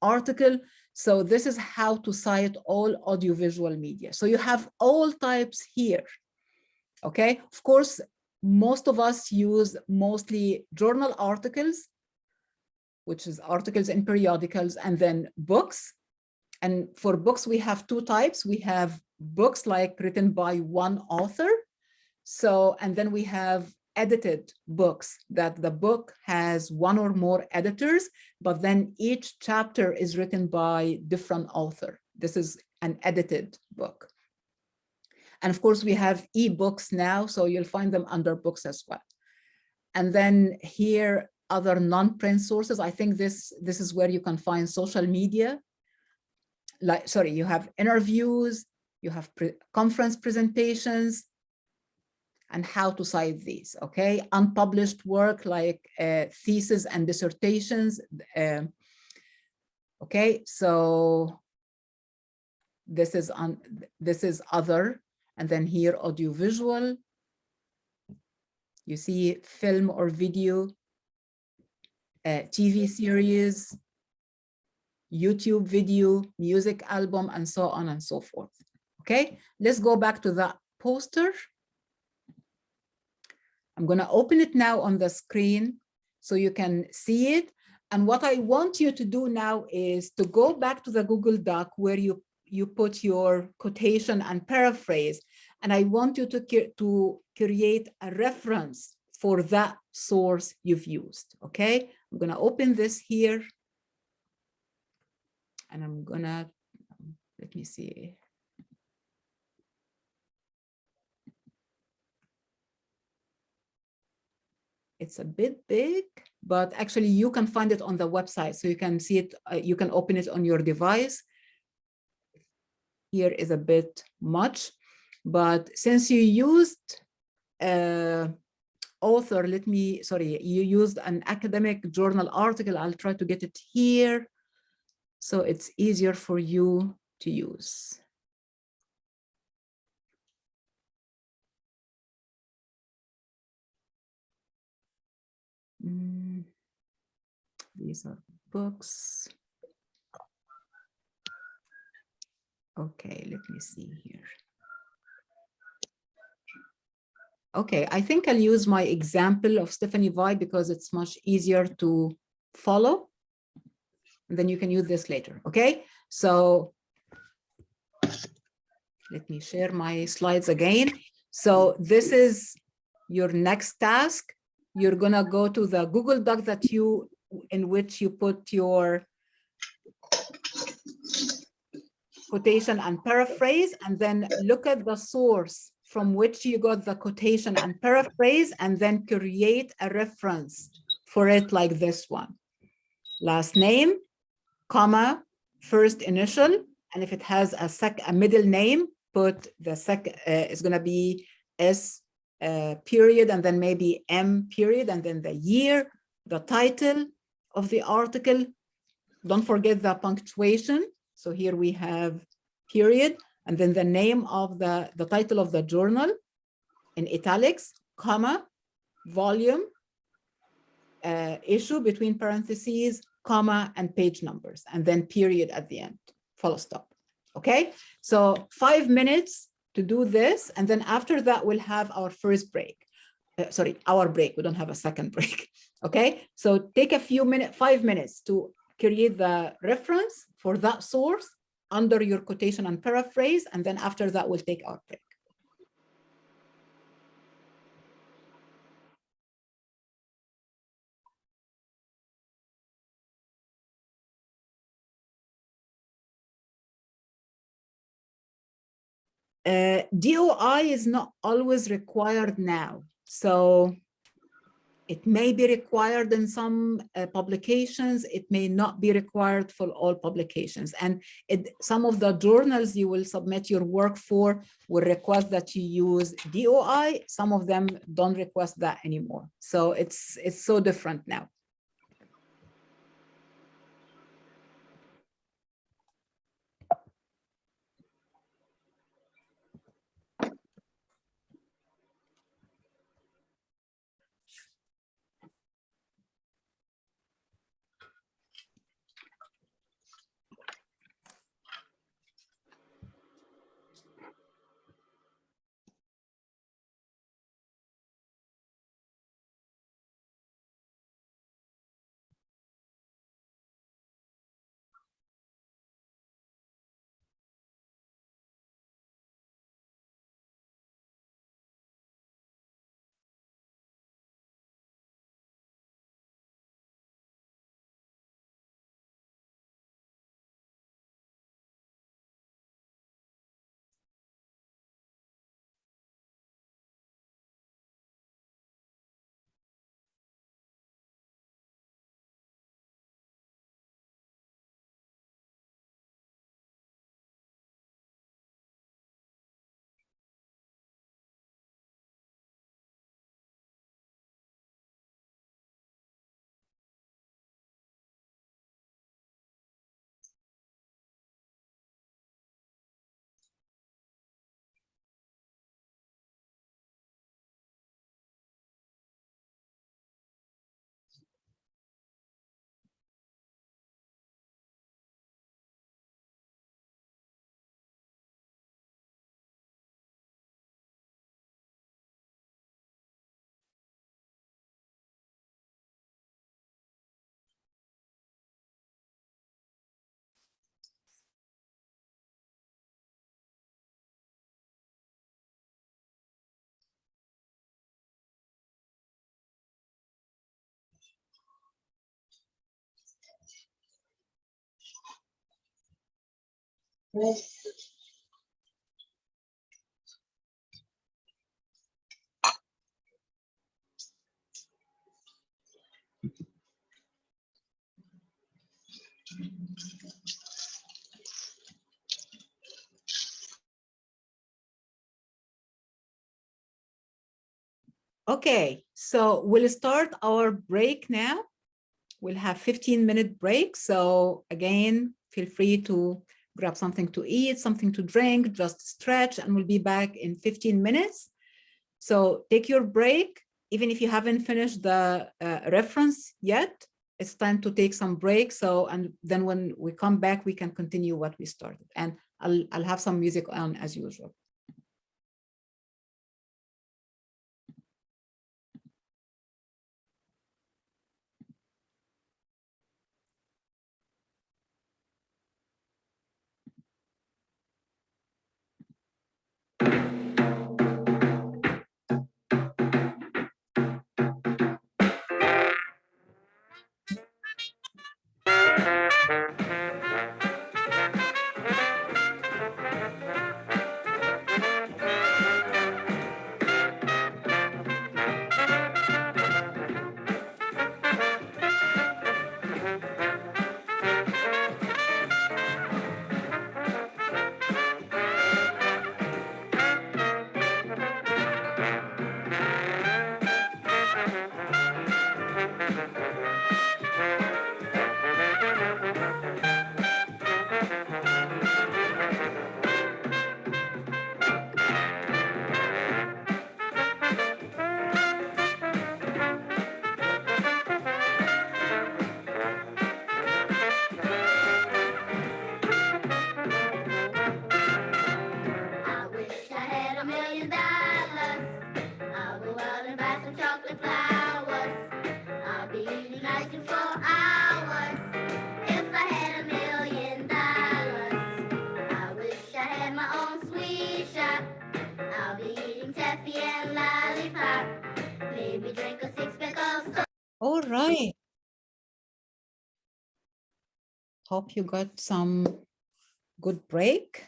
article. So this is how to cite all audiovisual media. So you have all types here. Okay, of course, most of us use mostly journal articles, which is articles in periodicals, and then books. And for books, we have two types. We have books like written by one author. So, and then we have edited books that the book has one or more editors, but then each chapter is written by different author. This is an edited book. And of course, we have ebooks now, so you'll find them under books as well. And then here, other non-print sources. I think this is where you can find social media. Like, sorry, you have interviews, you have conference presentations, and how to cite these, okay? Unpublished work like theses and dissertations. Okay, so this is other, and then here audiovisual. You see film or video, TV series, YouTube video, music album, and so on and so forth. Okay, let's go back to the poster. I'm going to open it now on the screen so you can see it. And what I want you to do now is to go back to the Google Doc where you put your quotation and paraphrase. And I want you to create a reference for that source you've used. Okay, I'm going to open this here. And I'm going to, let me see. It's a bit big, but actually you can find it on the website. So you can see it, you can open it on your device. Here is a bit much, but since you used author, you used an academic journal article, I'll try to get it here so it's easier for you to use. These are books. Okay, let me see here. Okay, I think I'll use my example of Stephanie Vai because it's much easier to follow. And then you can use this later, okay? So let me share my slides again. So this is your next task. You're gonna go to the Google Doc in which you put your quotation and paraphrase, and then look at the source from which you got the quotation and paraphrase, and then create a reference for it like this one. Last name, comma, first initial, and if it has a middle name, put the second, it's gonna be S period, and then maybe M period, and then the year, the title of the article. Don't forget the punctuation. So here we have period, and then the name of the title of the journal in italics, comma, volume, issue between parentheses, comma, and page numbers, and then period at the end, full stop. Okay, so 5 minutes to do this, and then after that we'll have our first break. Our break. We don't have a second break. Okay, so take a few minutes, 5 minutes to create the reference for that source under your quotation and paraphrase, and then after that we'll take our break. DOI is not always required now. So it may be required in some publications. It may not be required for all publications. And some of the journals you will submit your work for will request that you use DOI. Some of them don't request that anymore. So it's so different now. Okay, so we'll start our break now. We'll have 15-minute break. So again, feel free to grab something to eat, something to drink, just stretch, and we'll be back in 15 minutes. So take your break. Even if you haven't finished the reference yet, it's time to take some break. So, and then when we come back, we can continue what we started. And I'll have some music on as usual. All right. Hope you got some good break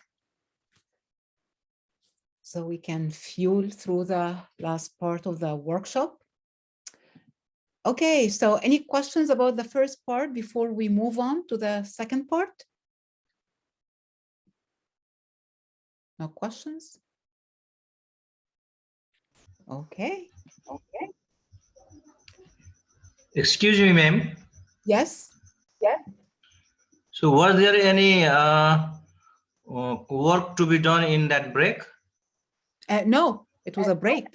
so we can fuel through the last part of the workshop. Okay, so any questions about the first part before we move on to the second part? No questions? Okay. Okay. Excuse me, ma'am. Yes. Yeah. So was there any work to be done in that break? No, it was a break.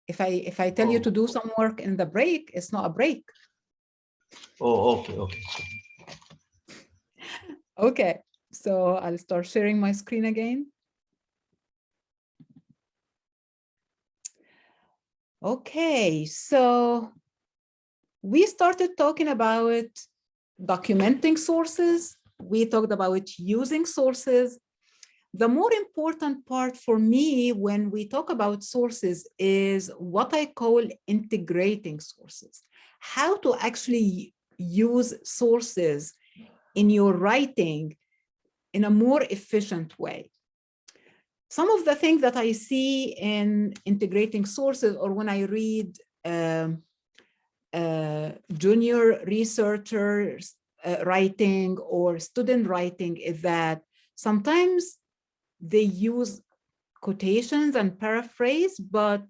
If I tell you to do some work in the break, it's not a break. Oh, okay, okay. Okay, so I'll start sharing my screen again. Okay, so we started talking about documenting sources. We talked about using sources. The more important part for me when we talk about sources is what I call integrating sources. How to actually use sources in your writing in a more efficient way. Some of the things that I see in integrating sources, or when I read junior researchers writing or student writing, is that sometimes they use quotations and paraphrase, but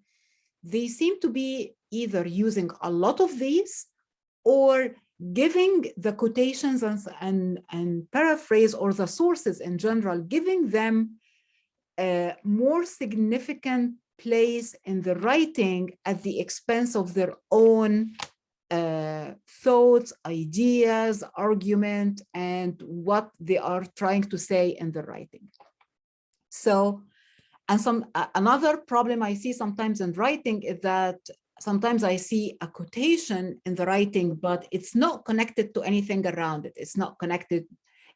they seem to be either using a lot of these or giving the quotations and paraphrase, or the sources in general, giving them a more significant place in the writing at the expense of their own thoughts, ideas, argument, and what they are trying to say in the writing. So, and another problem I see sometimes in writing is that sometimes I see a quotation in the writing, but it's not connected to anything around it. It's not connected,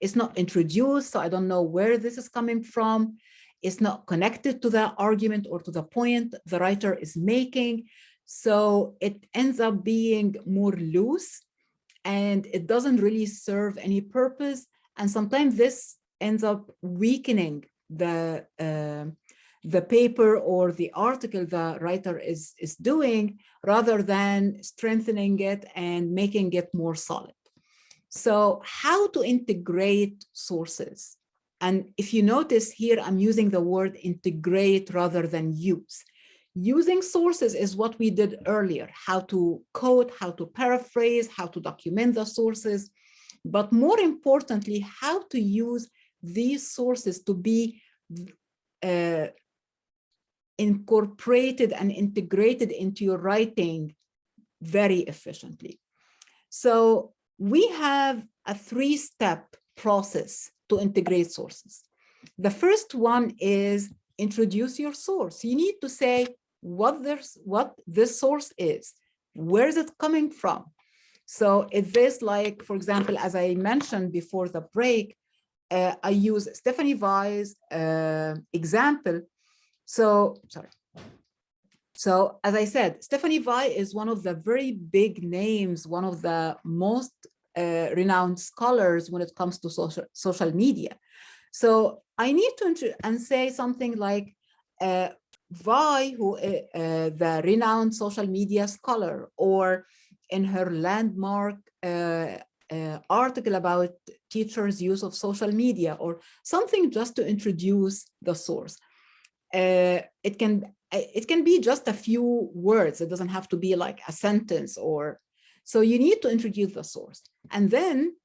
it's not introduced, so I don't know where this is coming from. It's not connected to the argument or to the point the writer is making. So it ends up being more loose and it doesn't really serve any purpose. And sometimes this ends up weakening the paper or the article the writer is doing, rather than strengthening it and making it more solid. So how to integrate sources? And if you notice here, I'm using the word integrate rather than use. Using sources is what we did earlier, how to quote, how to paraphrase, how to document the sources, but more importantly, how to use these sources to be incorporated and integrated into your writing very efficiently. So we have a 3-step process to integrate sources. The first one is introduce your source. You need to say what this source is, where is it coming from? So if this, like, for example, as I mentioned before the break, I use Stephanie Vai's example. So as I said, Stephanie Vai is one of the very big names, one of the most renowned scholars when it comes to social media. So I need to say something like Vai, who the renowned social media scholar, or in her landmark article about teachers' use of social media, or something just to introduce the source. It can be just a few words. It doesn't have to be like a sentence, or so you need to introduce the source, and then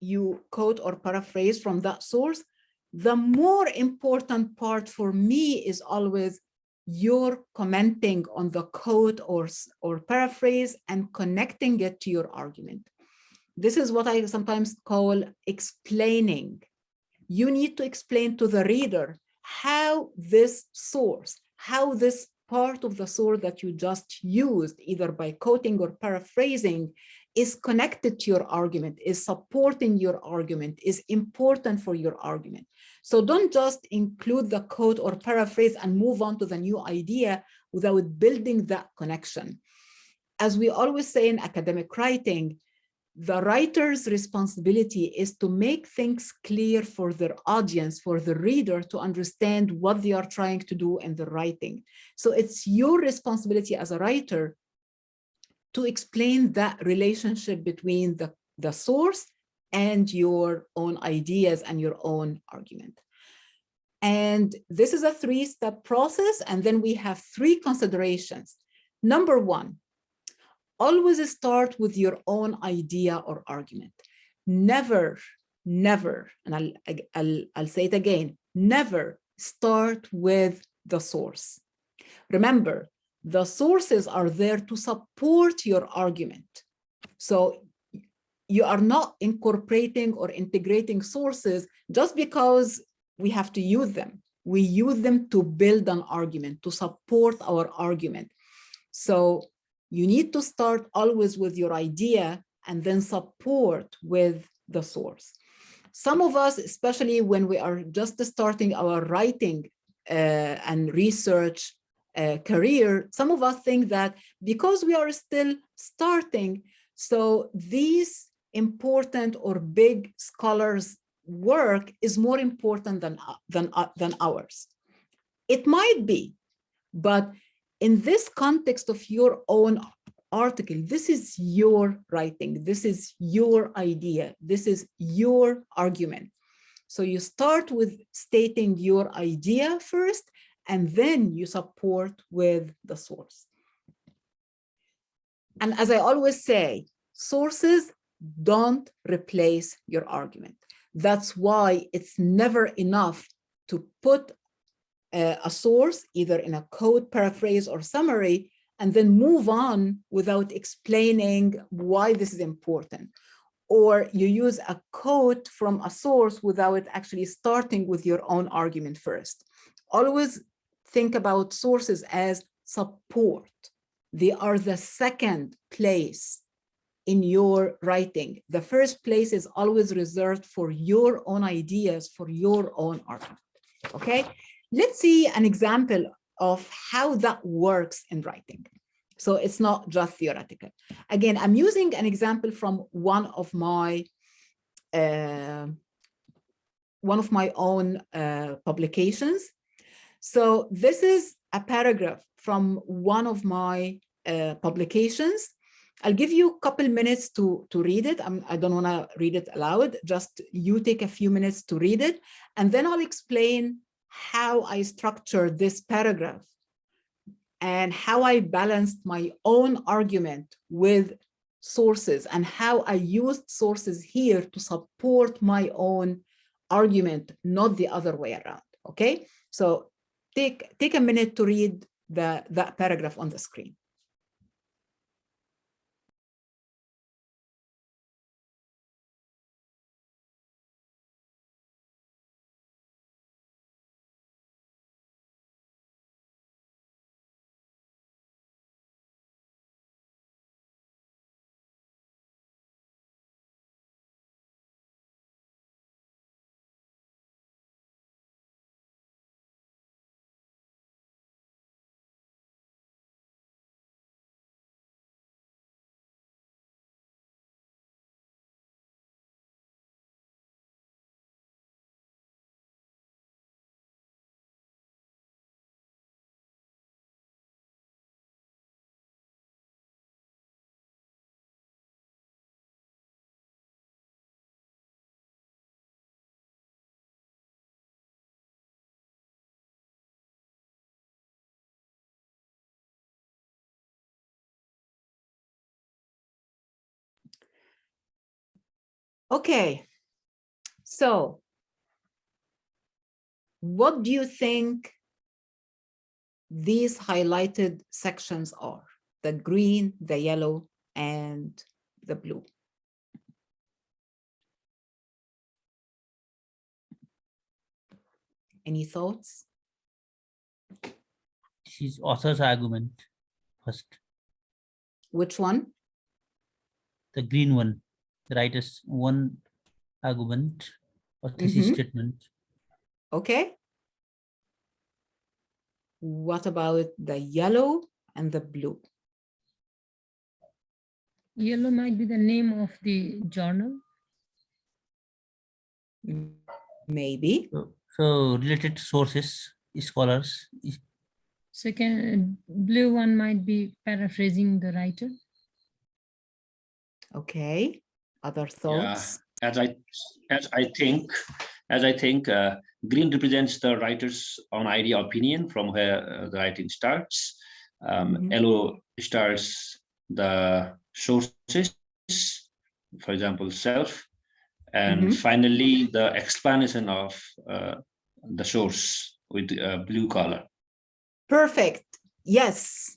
you quote or paraphrase from that source. The more important part for me is always your commenting on the quote or paraphrase and connecting it to your argument. This is what I sometimes call explaining. You need to explain to the reader how this source, how this part of the source that you just used, either by quoting or paraphrasing, is connected to your argument, is supporting your argument, is important for your argument. So don't just include the quote or paraphrase and move on to the new idea without building that connection. As we always say in academic writing, the writer's responsibility is to make things clear for their audience, for the reader to understand what they are trying to do in the writing. So it's your responsibility as a writer to explain that relationship between the source and your own ideas and your own argument. And this is a 3-step process. And then we have 3 considerations. Number 1, always start with your own idea or argument. Never, and I'll say it again, never start with the source. Remember, the sources are there to support your argument. So you are not incorporating or integrating sources just because we have to use them. We use them to build an argument, to support our argument. So you need to start always with your idea and then support with the source. Some of us, especially when we are just starting our writing and research career, some of us think that because we are still starting, so these important or big scholars' work is more important than ours. It might be, but in this context of your own article, this is your writing, this is your idea, this is your argument. So you start with stating your idea first, and then you support with the source. And as I always say, sources don't replace your argument. That's why it's never enough to put a source either in a quote, paraphrase, or summary, and then move on without explaining why this is important. Or you use a quote from a source without actually starting with your own argument first. Always think about sources as support. They are the second place in your writing. The first place is always reserved for your own ideas, for your own argument, okay? Let's see an example of how that works in writing. So it's not just theoretical. Again, I'm using an example from one of my own publications. So this is a paragraph from one of my publications. I'll give you a couple minutes to read it. I don't want to read it aloud. Just you take a few minutes to read it, and then I'll explain how I structured this paragraph and how I balanced my own argument with sources and how I used sources here to support my own argument, not the other way around. Okay, so take a minute to read that paragraph on the screen. Okay, so what do you think these highlighted sections are? The green, the yellow, and the blue. Any thoughts? This is author's argument first. Which one? The green one, the writer's one argument or thesis statement. Okay. What about the yellow and the blue? Yellow might be the name of the journal. Maybe. So related sources, scholars. Second, blue one might be paraphrasing the writer. Okay. Other thoughts? Yeah, as I think, green represents the writer's own idea, opinion from where the writing starts. Yellow starts the sources, for example, self, and finally the explanation of the source with blue color. Perfect. Yes.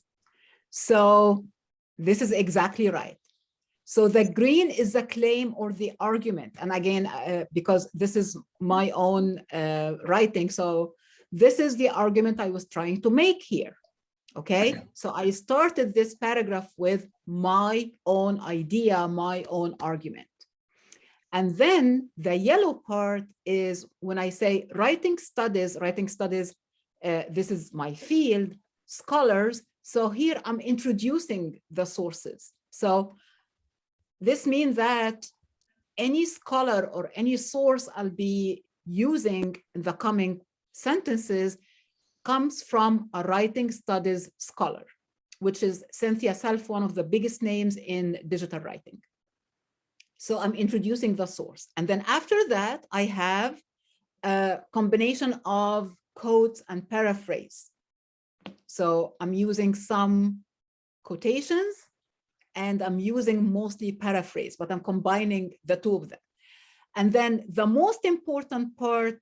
So this is exactly right. So the green is the claim or the argument. And again, because this is my own writing, so this is the argument I was trying to make here. Okay, so I started this paragraph with my own idea, my own argument. And then the yellow part is when I say writing studies, this is my field, scholars. So here I'm introducing the sources. So this means that any scholar or any source I'll be using in the coming sentences comes from a writing studies scholar, which is Cynthia Self, one of the biggest names in digital writing. So I'm introducing the source. And then after that, I have a combination of quotes and paraphrase. So I'm using some quotations and I'm using mostly paraphrase, but I'm combining the two of them. And then the most important part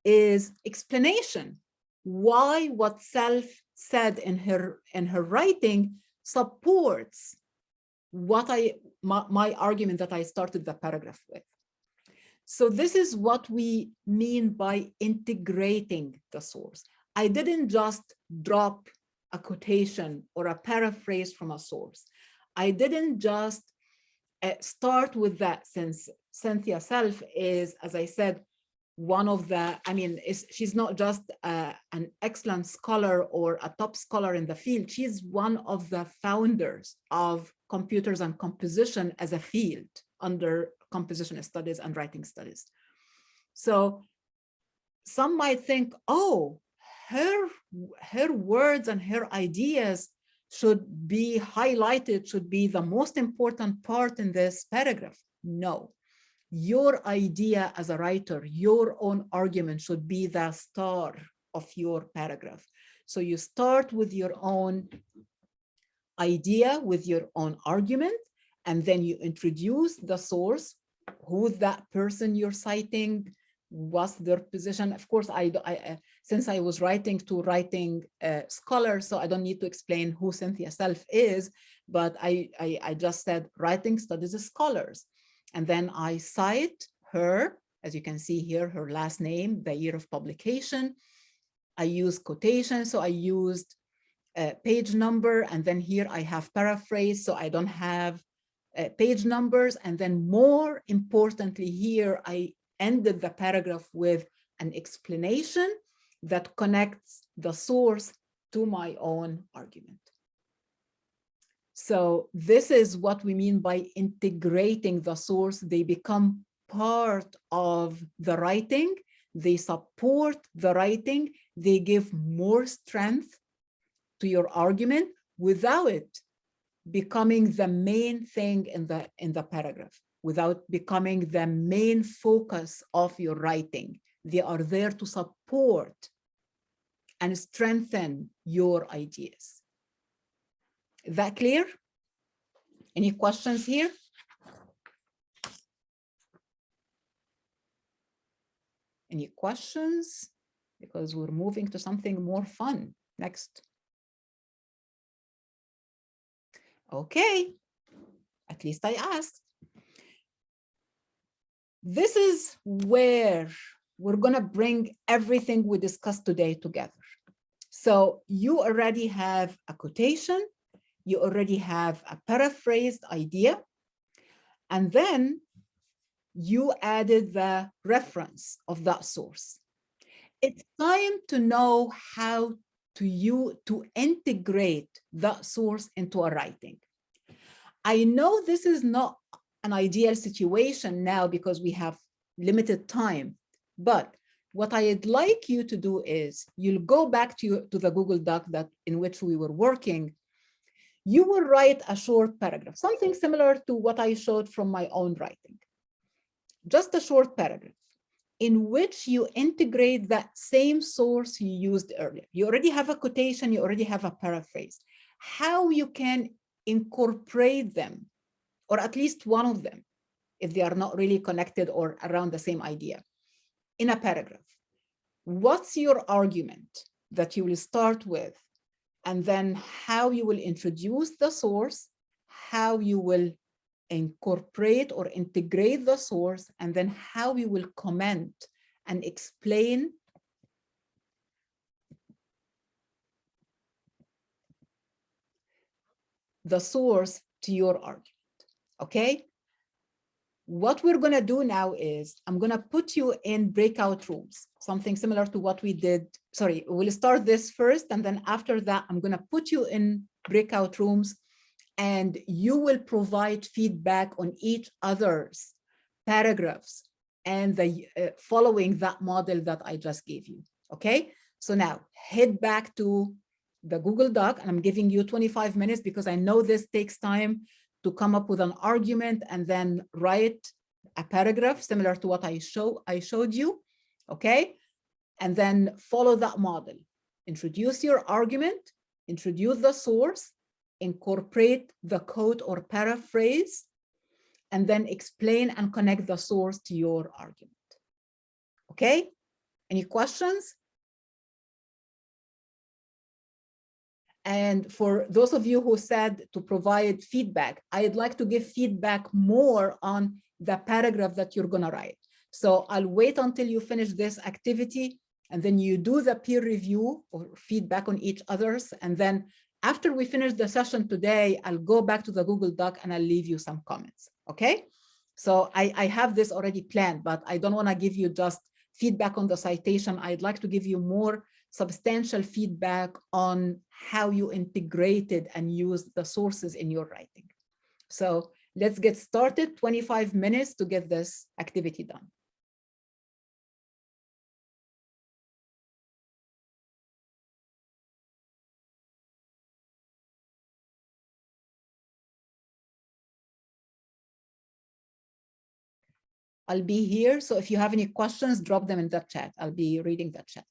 is explanation. Why what Self said in her writing supports what my argument that I started the paragraph with. So this is what we mean by integrating the source. I didn't just drop a quotation or a paraphrase from a source. I didn't just start with that, since Cynthia Self is, as I said, one of the, she's not just an excellent scholar or a top scholar in the field. She's one of the founders of computers and composition as a field under composition studies and writing studies. So some might think, oh, her words and her ideas should be highlighted, should be the most important part in this paragraph. No. Your idea as a writer, your own argument should be the star of your paragraph. So you start with your own idea, with your own argument, and then you introduce the source, who that person you're citing, what's their position. Of course, since I was writing to writing scholars, so I don't need to explain who Cynthia Self is, but I just said writing studies scholars. And then I cite her, as you can see here, her last name, the year of publication. I use quotation, so I used page number, and then here I have paraphrase, so I don't have page numbers. And then more importantly here, I ended the paragraph with an explanation that connects the source to my own argument. So this is what we mean by integrating the source. They become part of the writing. They support the writing. They give more strength to your argument without it becoming the main thing in the paragraph, without becoming the main focus of your writing. They are there to support and strengthen your ideas. Is that clear? Any questions here? Any questions? Because we're moving to something more fun next. Okay, at least I asked. This is where we're gonna bring everything we discussed today together. So you already have a quotation, you already have a paraphrased idea, and then you added the reference of that source. It's time to know how to integrate that source into a writing. I know this is not an ideal situation now because we have limited time, but what I'd like you to do is you'll go back to the Google Doc in which we were working. You will write a short paragraph, something similar to what I showed from my own writing. Just a short paragraph in which you integrate that same source you used earlier. You already have a quotation, you already have a paraphrase. How you can incorporate them, or at least one of them, if they are not really connected or around the same idea, in a paragraph. What's your argument that you will start with, and then how you will introduce the source, how you will incorporate or integrate the source, and then how you will comment and explain the source to your argument, okay? What we're gonna do now is I'm gonna put you in breakout rooms, something similar to what we did. Sorry, we'll start this first, and then after that, I'm gonna put you in breakout rooms, and you will provide feedback on each other's paragraphs and following that model that I just gave you, okay? So now head back to the Google Doc, and I'm giving you 25 minutes because I know this takes time to come up with an argument and then write a paragraph similar to what I showed you, okay? And then follow that model. Introduce your argument, introduce the source, incorporate the quote or paraphrase, and then explain and connect the source to your argument. Okay? Any questions? And for those of you who said to provide feedback, I'd like to give feedback more on the paragraph that you're gonna write. So I'll wait until you finish this activity, and then you do the peer review or feedback on each other's, and then after we finish the session today, I'll go back to the Google Doc and I'll leave you some comments, okay? So I have this already planned, but I don't wanna give you just feedback on the citation. I'd like to give you more substantial feedback on how you integrated and used the sources in your writing. So let's get started, 25 minutes to get this activity done. I'll be here, so if you have any questions, drop them in the chat. I'll be reading the chat.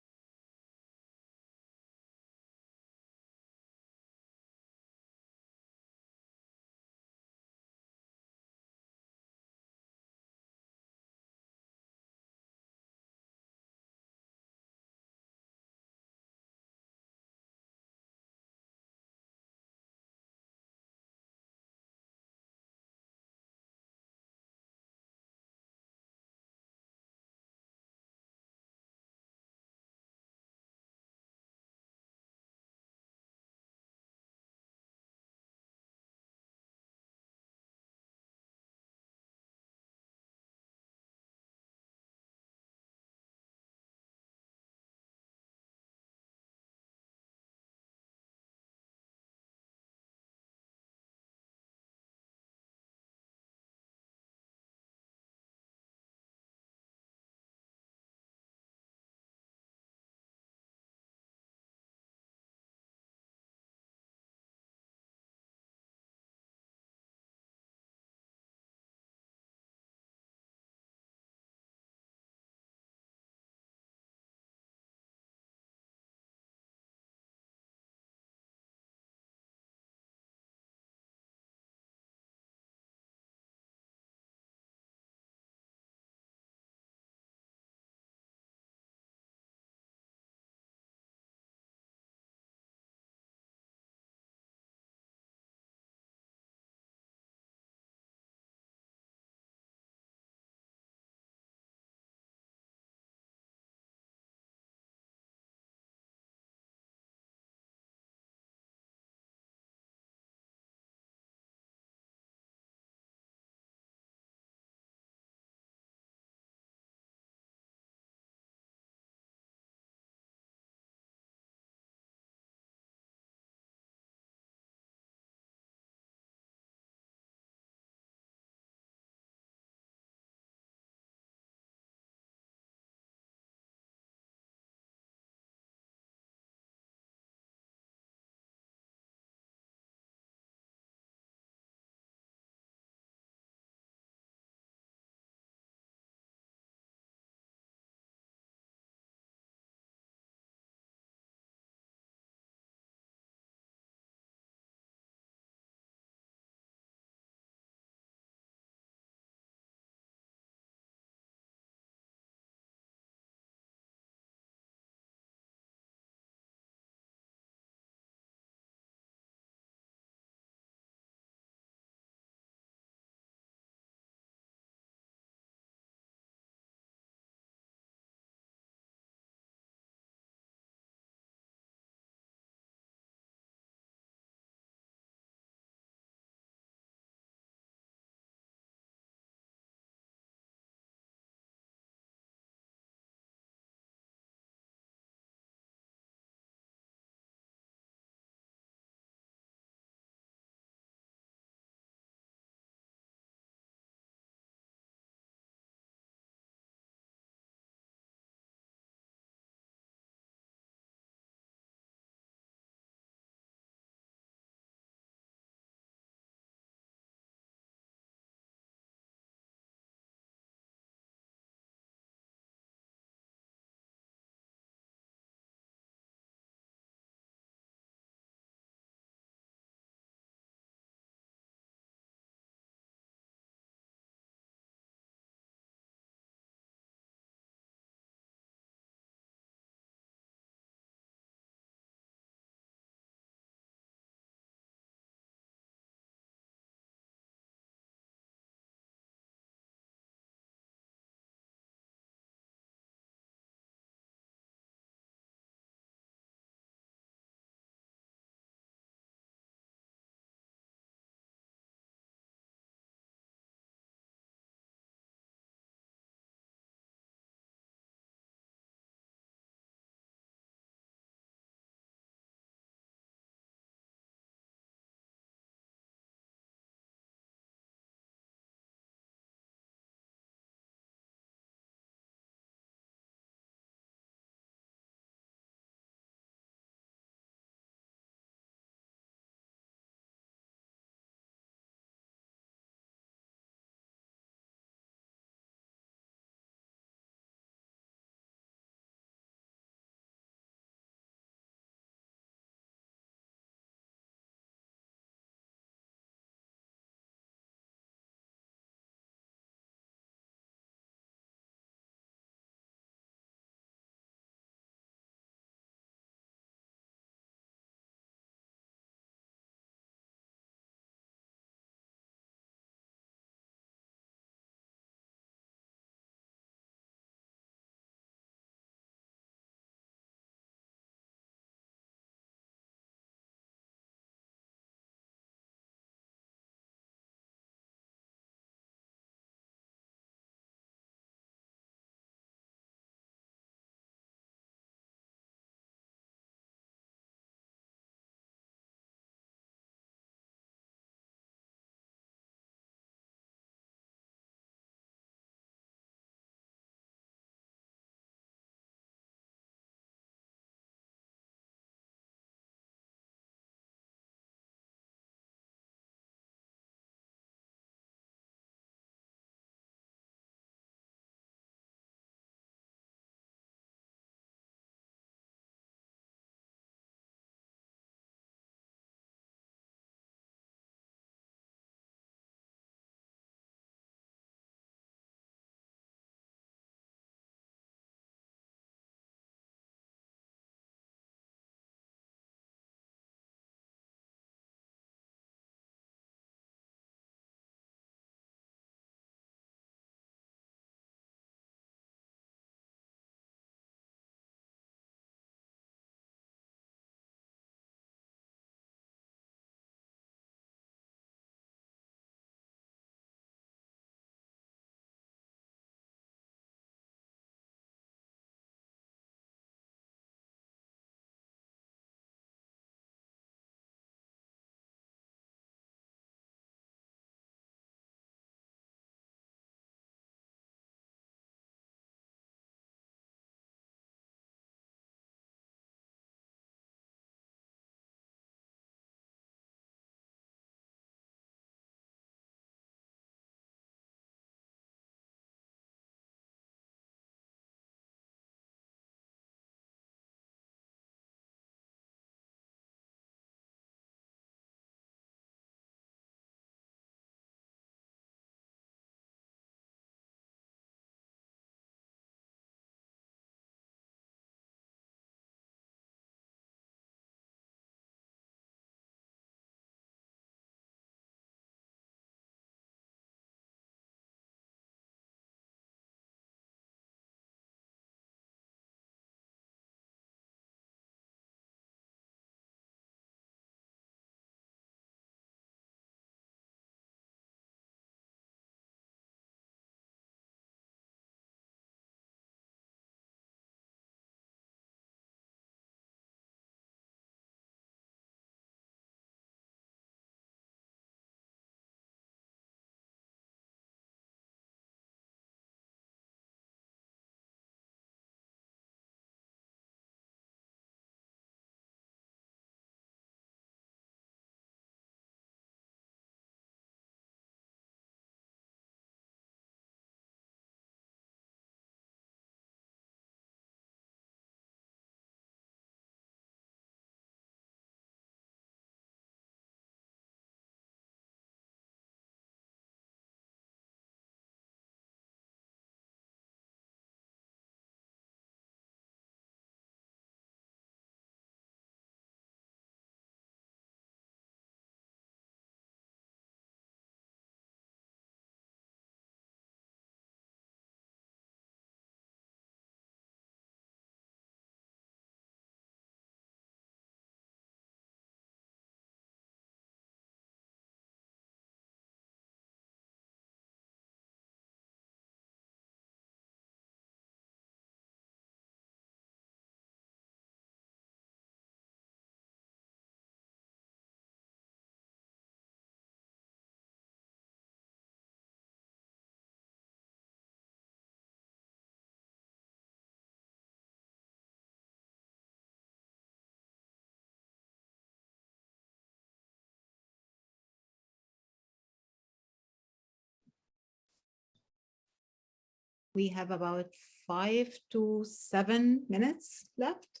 We have about 5 to 7 minutes left.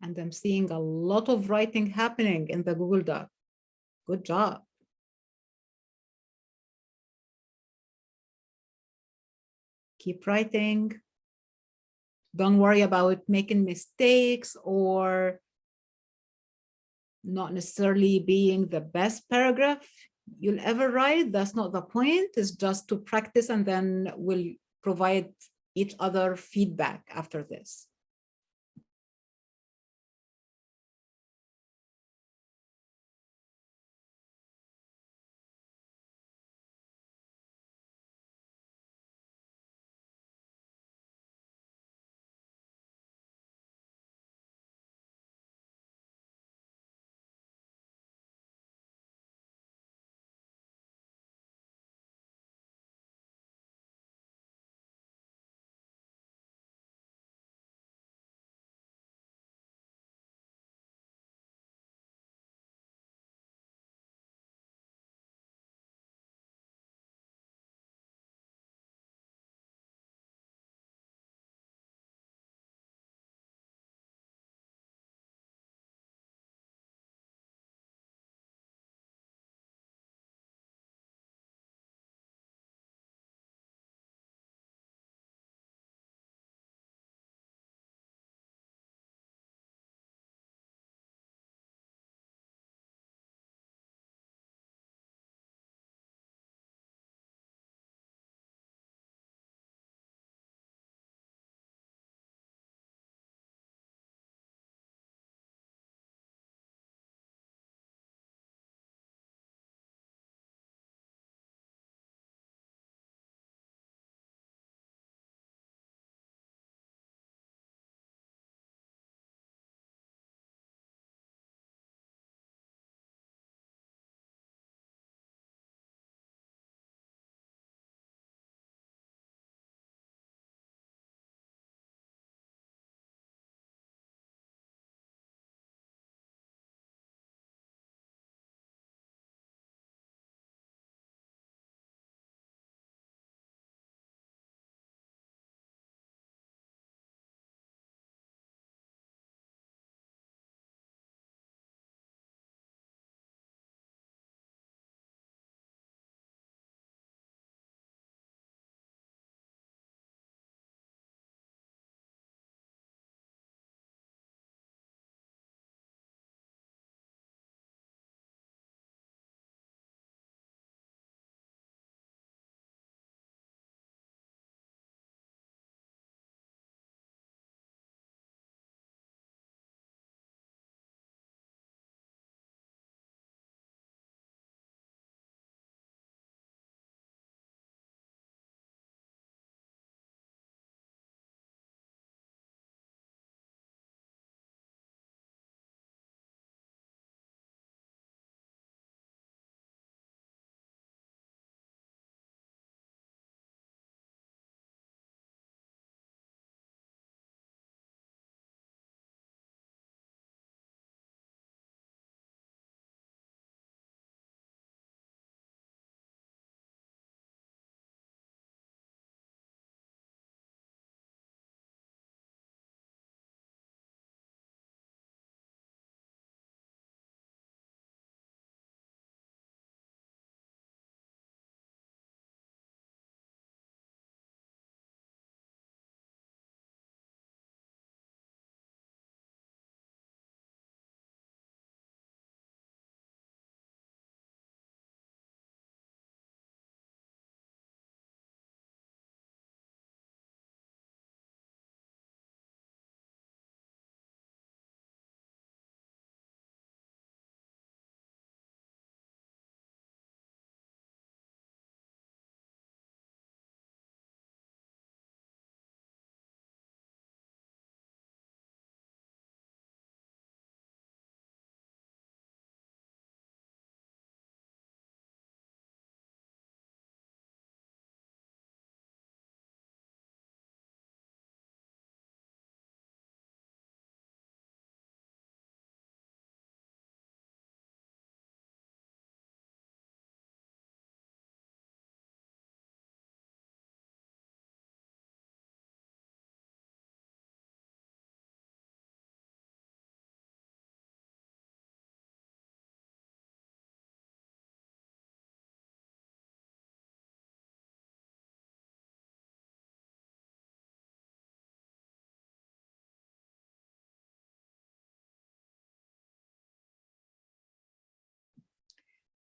And I'm seeing a lot of writing happening in the Google Doc. Good job. Keep writing. Don't worry about making mistakes or not necessarily being the best paragraph you'll ever write. That's not the point. It's just to practice, and then we'll provide each other feedback after this.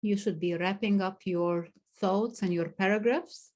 You should be wrapping up your thoughts and your paragraphs.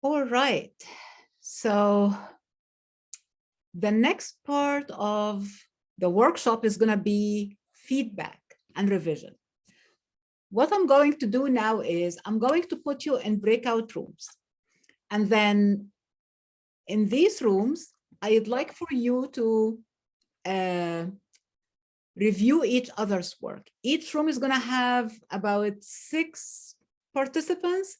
All right. So the next part of the workshop is going to be feedback and revision. What I'm going to do now is I'm going to put you in breakout rooms. And then in these rooms, I'd like for you to review each other's work. Each room is going to have about 6 participants.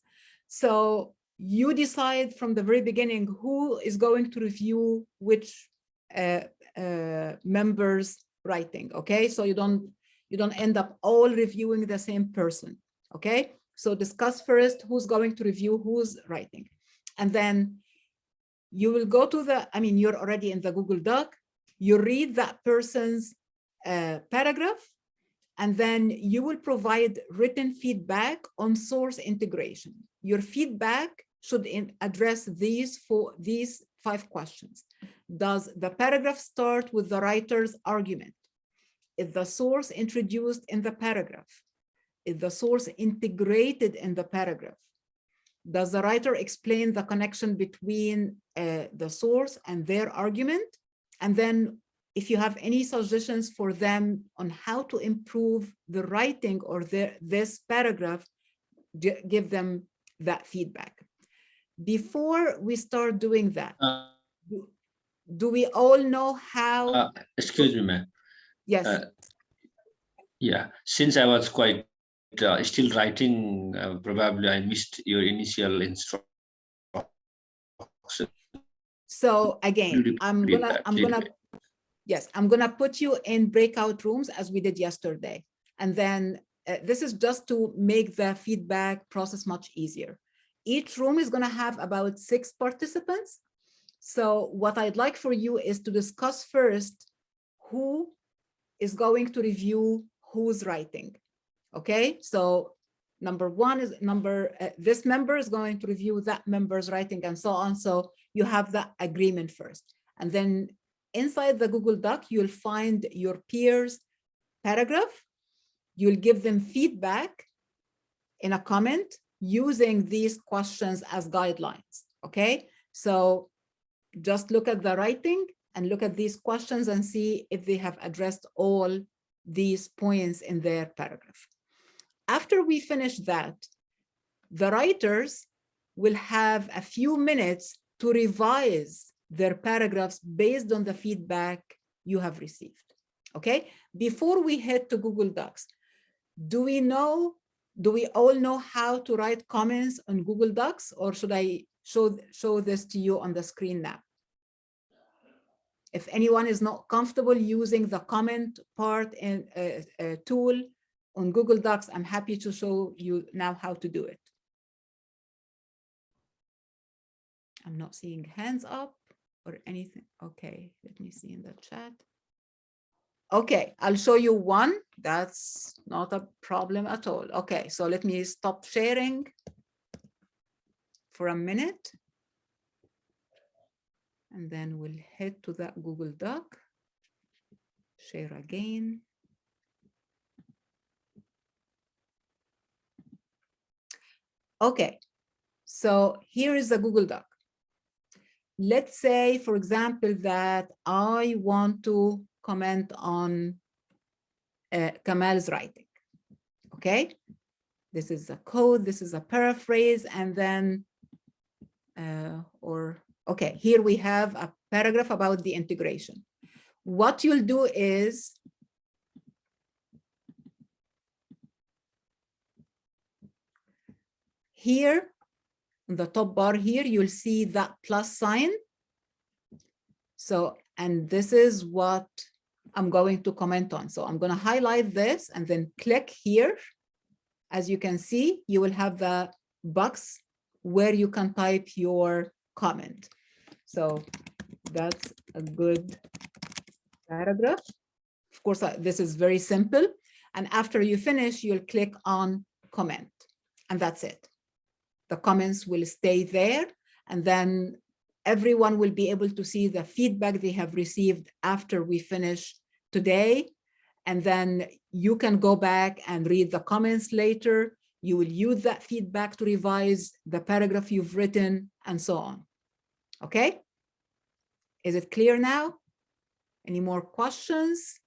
So you decide from the very beginning who is going to review which members' writing. Okay, so you don't end up all reviewing the same person. Okay, so discuss first who's going to review who's writing, and then you will go to the. I mean, you're already in the Google Doc. You read that person's paragraph, and then you will provide written feedback on source integration. Your feedback should address these 5 questions. Does the paragraph start with the writer's argument? Is the source introduced in the paragraph? Is the source integrated in the paragraph? Does the writer explain the connection between the source and their argument? And then if you have any suggestions for them on how to improve the writing or this paragraph, give them that feedback. Before we start doing that, do we all know how? Excuse me, ma'am. Yes. Yeah, since I was quite still writing, probably I missed your initial instruction. So again, I'm gonna put you in breakout rooms as we did yesterday. And then this is just to make the feedback process much easier. Each room is gonna have about 6 participants. So what I'd like for you is to discuss first who is going to review who's writing. Okay, so number 1 is this member is going to review that member's writing and so on. So you have that agreement first. And then inside the Google Doc, you'll find your peers' paragraph. You'll give them feedback in a comment using these questions as guidelines, okay? So just look at the writing and look at these questions and see if they have addressed all these points in their paragraph. After we finish that, the writers will have a few minutes to revise their paragraphs based on the feedback you have received. Okay, before we head to Google Docs, do we all know how to write comments on Google Docs, or should I show this to you on the screen now? If anyone is not comfortable using the comment part in tool on Google Docs, I'm happy to show you now how to do it. I'm not seeing hands up or anything. Okay, let me see in the chat. Okay, I'll show you one. That's not a problem at all. Okay, so let me stop sharing for a minute. And then we'll head to that Google Doc. Share again. Okay, so here is the Google Doc. Let's say, for example, that I want to comment on Kamal's writing. Okay, this is a code, this is a paraphrase, and then, okay, here we have a paragraph about the integration. What you'll do is, here, in the top bar here, you'll see that plus sign. So, and this is what I'm going to comment on. So I'm going to highlight this and then click here. As you can see, you will have the box where you can type your comment. So that's a good paragraph. Of course, this is very simple. And after you finish, you'll click on comment, and that's it. The comments will stay there, and then everyone will be able to see the feedback they have received after we finish today. And then you can go back and read the comments later. You will use that feedback to revise the paragraph you've written, and so on. Okay? Is it clear now? Any more questions?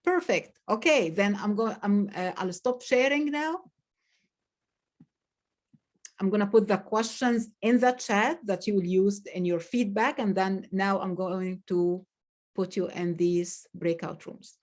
Perfect. Okay, then I'll stop sharing now. I'm going to put the questions in the chat that you will use in your feedback, and then now I'm going to put you in these breakout rooms.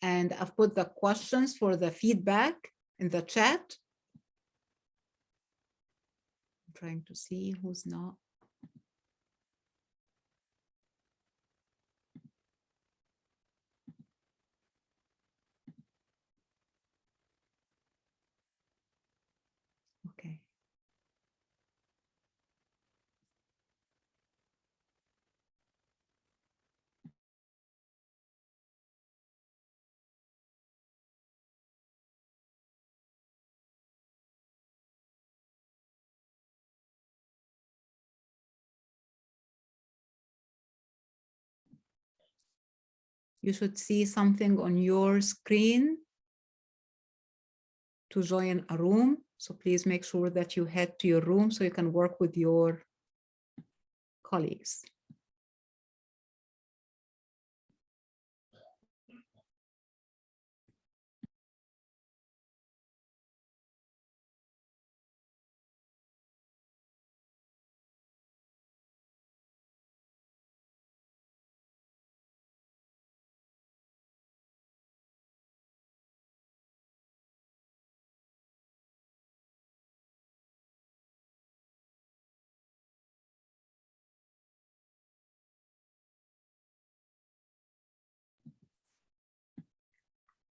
And I've put the questions for the feedback in the chat. I'm trying to see who's not. Okay. You should see something on your screen to join a room. So please make sure that you head to your room so you can work with your colleagues.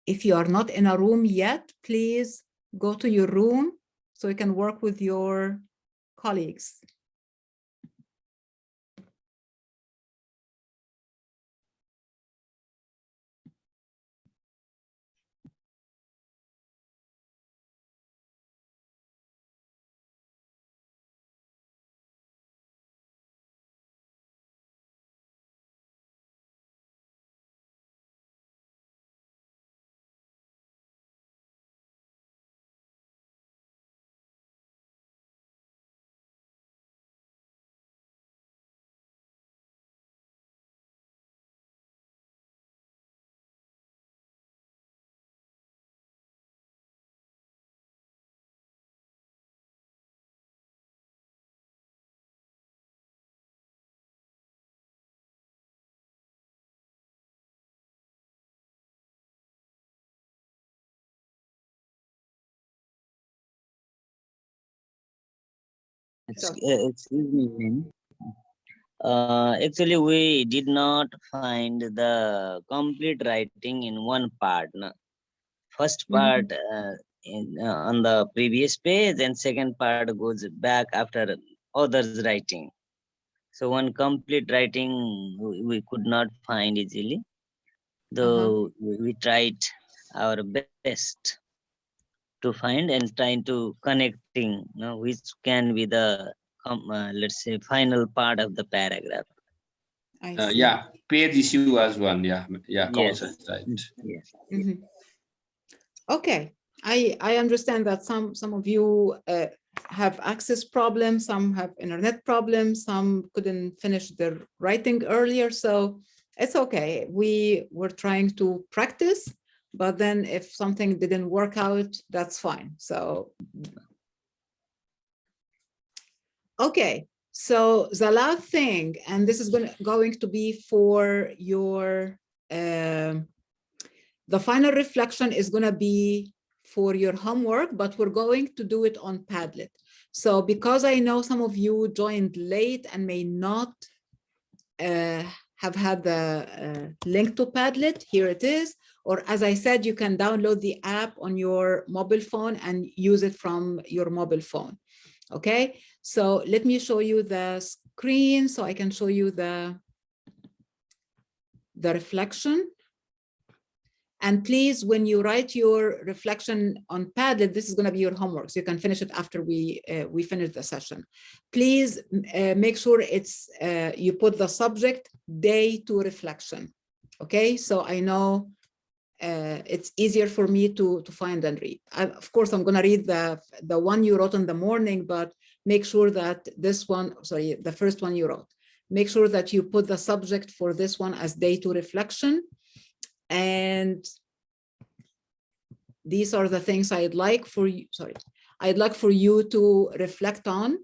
If you are not in a room yet, please go to your room so you can work with your colleagues. So, Excuse me, ma'am. Actually, we did not find the complete writing in one part. No? First part on the previous page, and second part goes back after others writing. So one complete writing we could not find easily, though we tried our best to find and trying to connecting, you know, which can be the let's say final part of the paragraph. I see. Yeah, page issue was one. Yeah, Kamal Yes. said right. Yes. Okay, I understand that some of you have access problems, some have internet problems, some couldn't finish their writing earlier, so it's okay. We were trying to practice, but then if something didn't work out, that's fine. So, okay, so the last thing, and this is going to be for your, the final reflection is going to be for your homework, but we're going to do it on Padlet. So because I know some of you joined late and may not have had the link to Padlet, here it is. Or as I said, you can download the app on your mobile phone and use it from your mobile phone. Okay, so let me show you the screen so I can show you the reflection. And please, when you write your reflection on Padlet, this is going to be your homework, so you can finish it after we finish the session. Please make sure it's you put the subject day 2 reflection. Okay, so I know it's easier for me to find and read. Of course, I'm going to read the one you wrote in the morning, but make sure that this one, sorry, the first one you wrote, make sure that you put the subject for this one as day 2 reflection. And these are the things I'd like for you, I'd like for you to reflect on,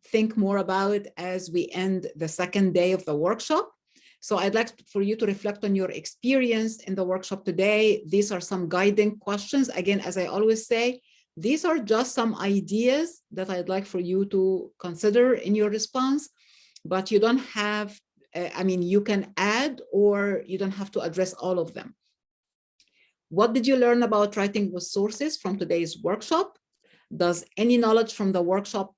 think more about as we end the second day of the workshop. So I'd like for you to reflect on your experience in the workshop today. These are some guiding questions. Again, as I always say, these are just some ideas that I'd like for you to consider in your response, but you don't have, I mean, you can add or you don't have to address all of them. What did you learn about writing with sources from today's workshop? Does any knowledge from the workshop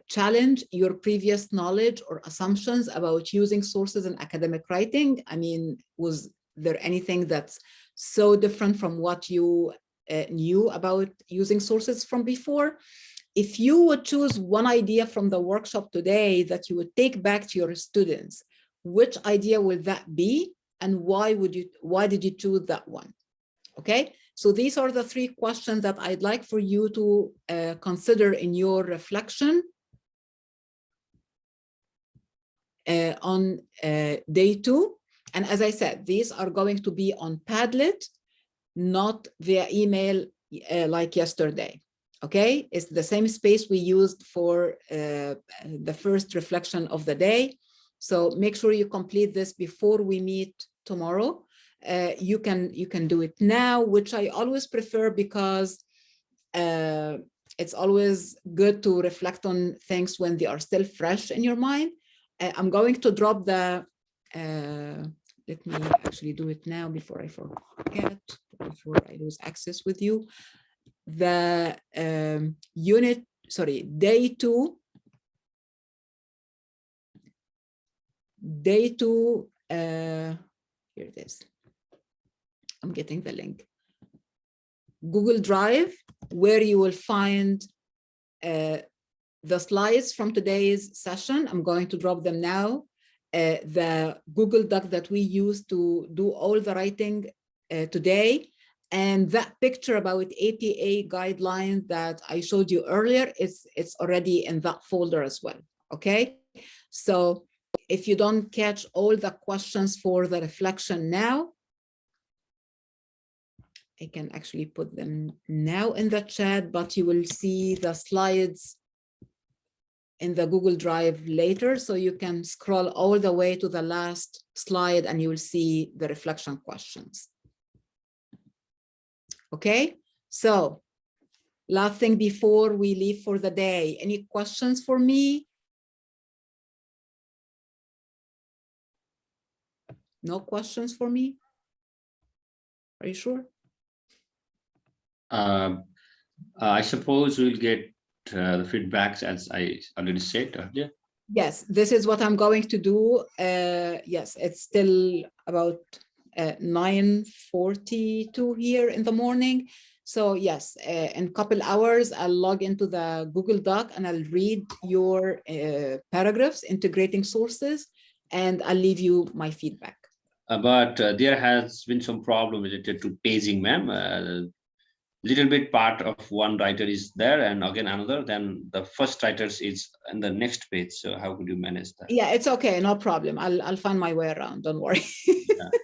challenge your previous knowledge or assumptions about using sources in academic writing? I mean, was there anything that's so different from what you knew about using sources from before? If you would choose one idea from the workshop today that you would take back to your students, which idea would that be? And why did you choose that one? Okay, so these are the 3 questions that I'd like for you to consider in your reflection on day 2. And as I said, these are going to be on Padlet, not via email like yesterday. Okay, it's the same space we used for the first reflection of the day. So make sure you complete this before we meet tomorrow. You can do it now, which I always prefer because it's always good to reflect on things when they are still fresh in your mind. I'm going to drop the, let me actually do it now before I forget, before I lose access with you. The day 2, here it is. I'm getting the link. Google Drive, where you will find the slides from today's session. I'm going to drop them now. The Google Doc that we used to do all the writing today, and that picture about APA guidelines that I showed you earlier, it's already in that folder as well. Okay, so if you don't catch all the questions for the reflection now, I can actually put them now in the chat, but you will see the slides in the Google Drive later. So you can scroll all the way to the last slide and you will see the reflection questions. Okay, so Last thing before we leave for the day. Any questions for me? No questions for me? Are you sure? I suppose we'll get the feedbacks as I already said earlier. Yes, this is what I'm going to do. Yes, it's still about 9:42 here in the morning. So yes, in a couple hours, I'll log into the Google Doc and I'll read your paragraphs, integrating sources, and I'll leave you my feedback. But there has been some problem related to paging, ma'am. Little bit part of one writer is there and again another, then the first writers is in the next page. So how could you manage that? Yeah, it's okay, no problem. I'll find my way around. Don't worry.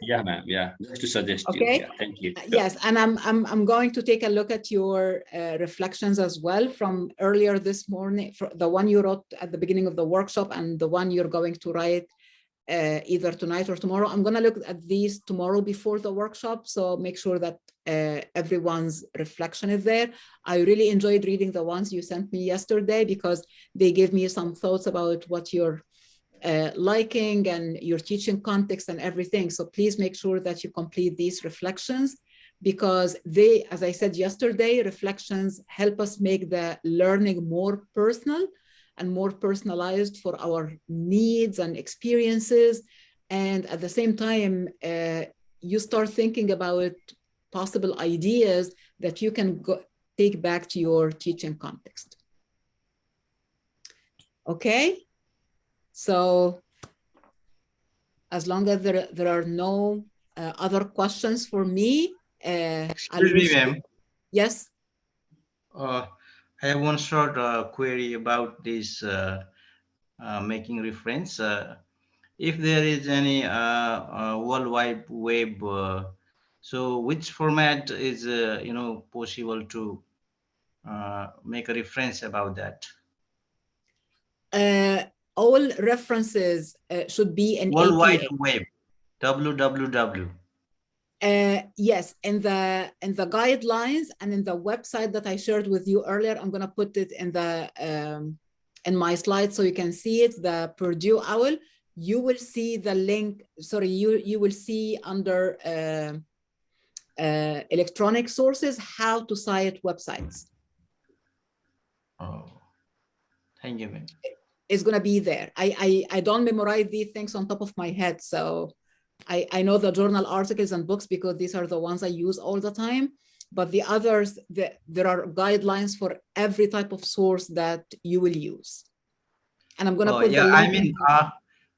Yeah, ma'am. Yeah, just to suggest you. Okay. Yeah, thank you. Yes, and I'm going to take a look at your reflections as well from earlier this morning, the one you wrote at the beginning of the workshop and the one you're going to write either tonight or tomorrow. I'm going to look at these tomorrow before the workshop, so make sure that everyone's reflection is there. I really enjoyed reading the ones you sent me yesterday because they gave me some thoughts about what you're liking and your teaching context and everything. So please make sure that you complete these reflections because they, as I said yesterday, reflections help us make the learning more personal and more personalized for our needs and experiences. And at the same time, you start thinking about possible ideas that you can take back to your teaching context. Okay, so as long as there are no other questions for me, Excuse me, ma'am. Yes. I have one short query about this making reference. If there is any World Wide Web, so which format is possible to make a reference about that? All references should be in World Wide APA. Web, www. Yes, in the guidelines and in the website that I shared with you earlier, I'm going to put it in the in my slide so you can see it. The Purdue OWL. You will see the link. Sorry, you will see under electronic sources how to cite websites. Oh, thank you, ma'am. It's going to be there. I don't memorize these things on top of my head, so I know the journal articles and books because these are the ones I use all the time. But the others, there are guidelines for every type of source that you will use. And I'm going to put the link.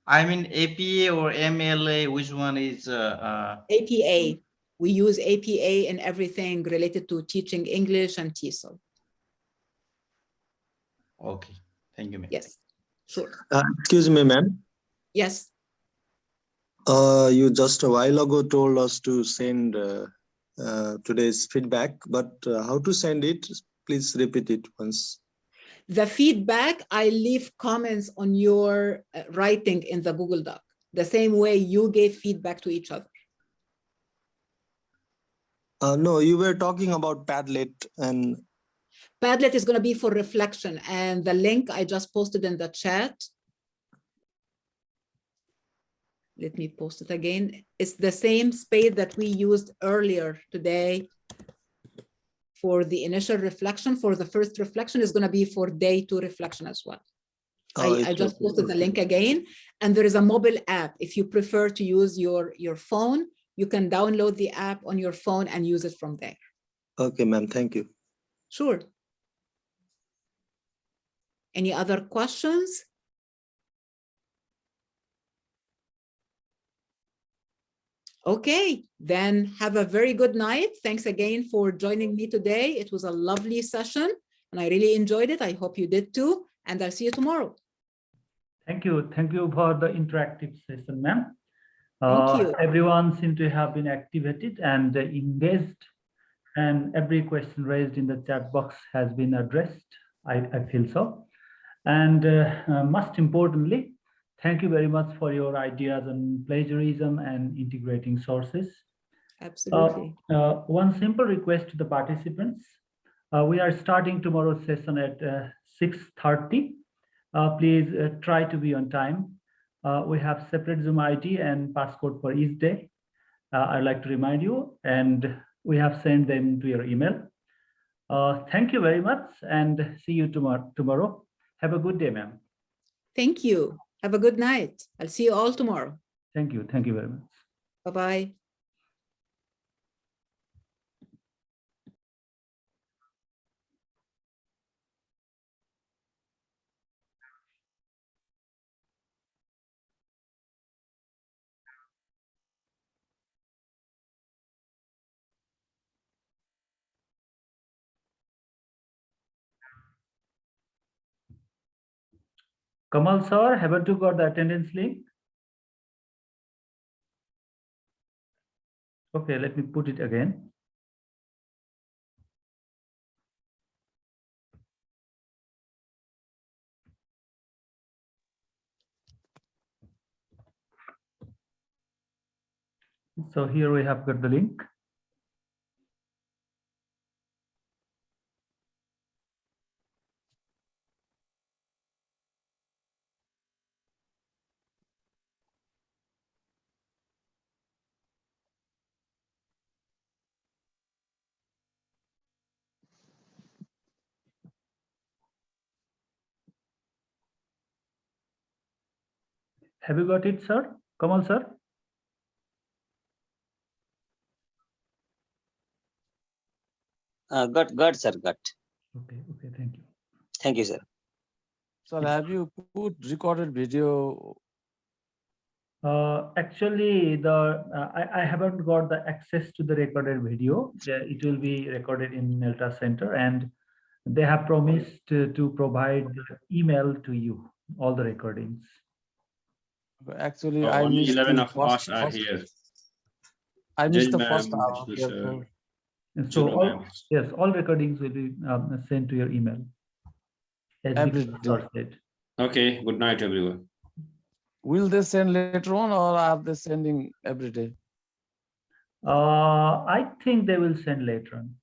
I mean APA or MLA, which one is? APA. We use APA in everything related to teaching English and TESOL. Okay, thank you, ma'am. Yes, sure. Excuse me, ma'am. Yes. You just a while ago told us to send today's feedback, but how to send it? Please repeat it once. The feedback, I leave comments on your writing in the Google Doc, the same way you gave feedback to each other. No, you were talking about Padlet and... Padlet is going to be for reflection, and the link I just posted in the chat. Let me post it again. It's the same space that we used earlier today for the initial reflection. For the first reflection is going to be for day 2 reflection as well. I just posted the link again, and there is a mobile app. If you prefer to use your phone, you can download the app on your phone and use it from there. Okay, ma'am. Thank you. Sure. Any other questions? Okay, then have a very good night. Thanks again for joining me today. It was a lovely session and I really enjoyed it. I hope you did too. And I'll see you tomorrow. Thank you. Thank you for the interactive session, ma'am. Thank you. Everyone seemed to have been activated and engaged, and every question raised in the chat box has been addressed. I feel so. And most importantly, thank you very much for your ideas on plagiarism and integrating sources. Absolutely. One simple request to the participants. We are starting tomorrow's session at 6:30. Please try to be on time. We have separate Zoom ID and passcode for each day. I'd like to remind you, and we have sent them to your email. Thank you very much, and see you tomorrow. Have a good day, ma'am. Thank you. Have a good night. I'll see you all tomorrow. Thank you. Thank you very much. Bye-bye. Kamal sir, haven't you got the attendance link? Okay, let me put it again. So here we have got the link. Have you got it, sir? Kamal sir? Got, sir, got. Okay, okay, thank you. Thank you, sir. Sir, have you put recorded video? Actually, I haven't got the access to the recorded video. It will be recorded in Nelta Center, and they have promised to provide the email to you, all the recordings. Actually, I Only missed 11 the of us are here. I missed Jill the first ma'am, hour. Vishnu sir, Therefore, And so Juno ma'am. yes, all recordings will be sent to your email. As every the day. sir said. Okay, good night, everyone. Will they send later on, or are they sending every day? I think they will send later on.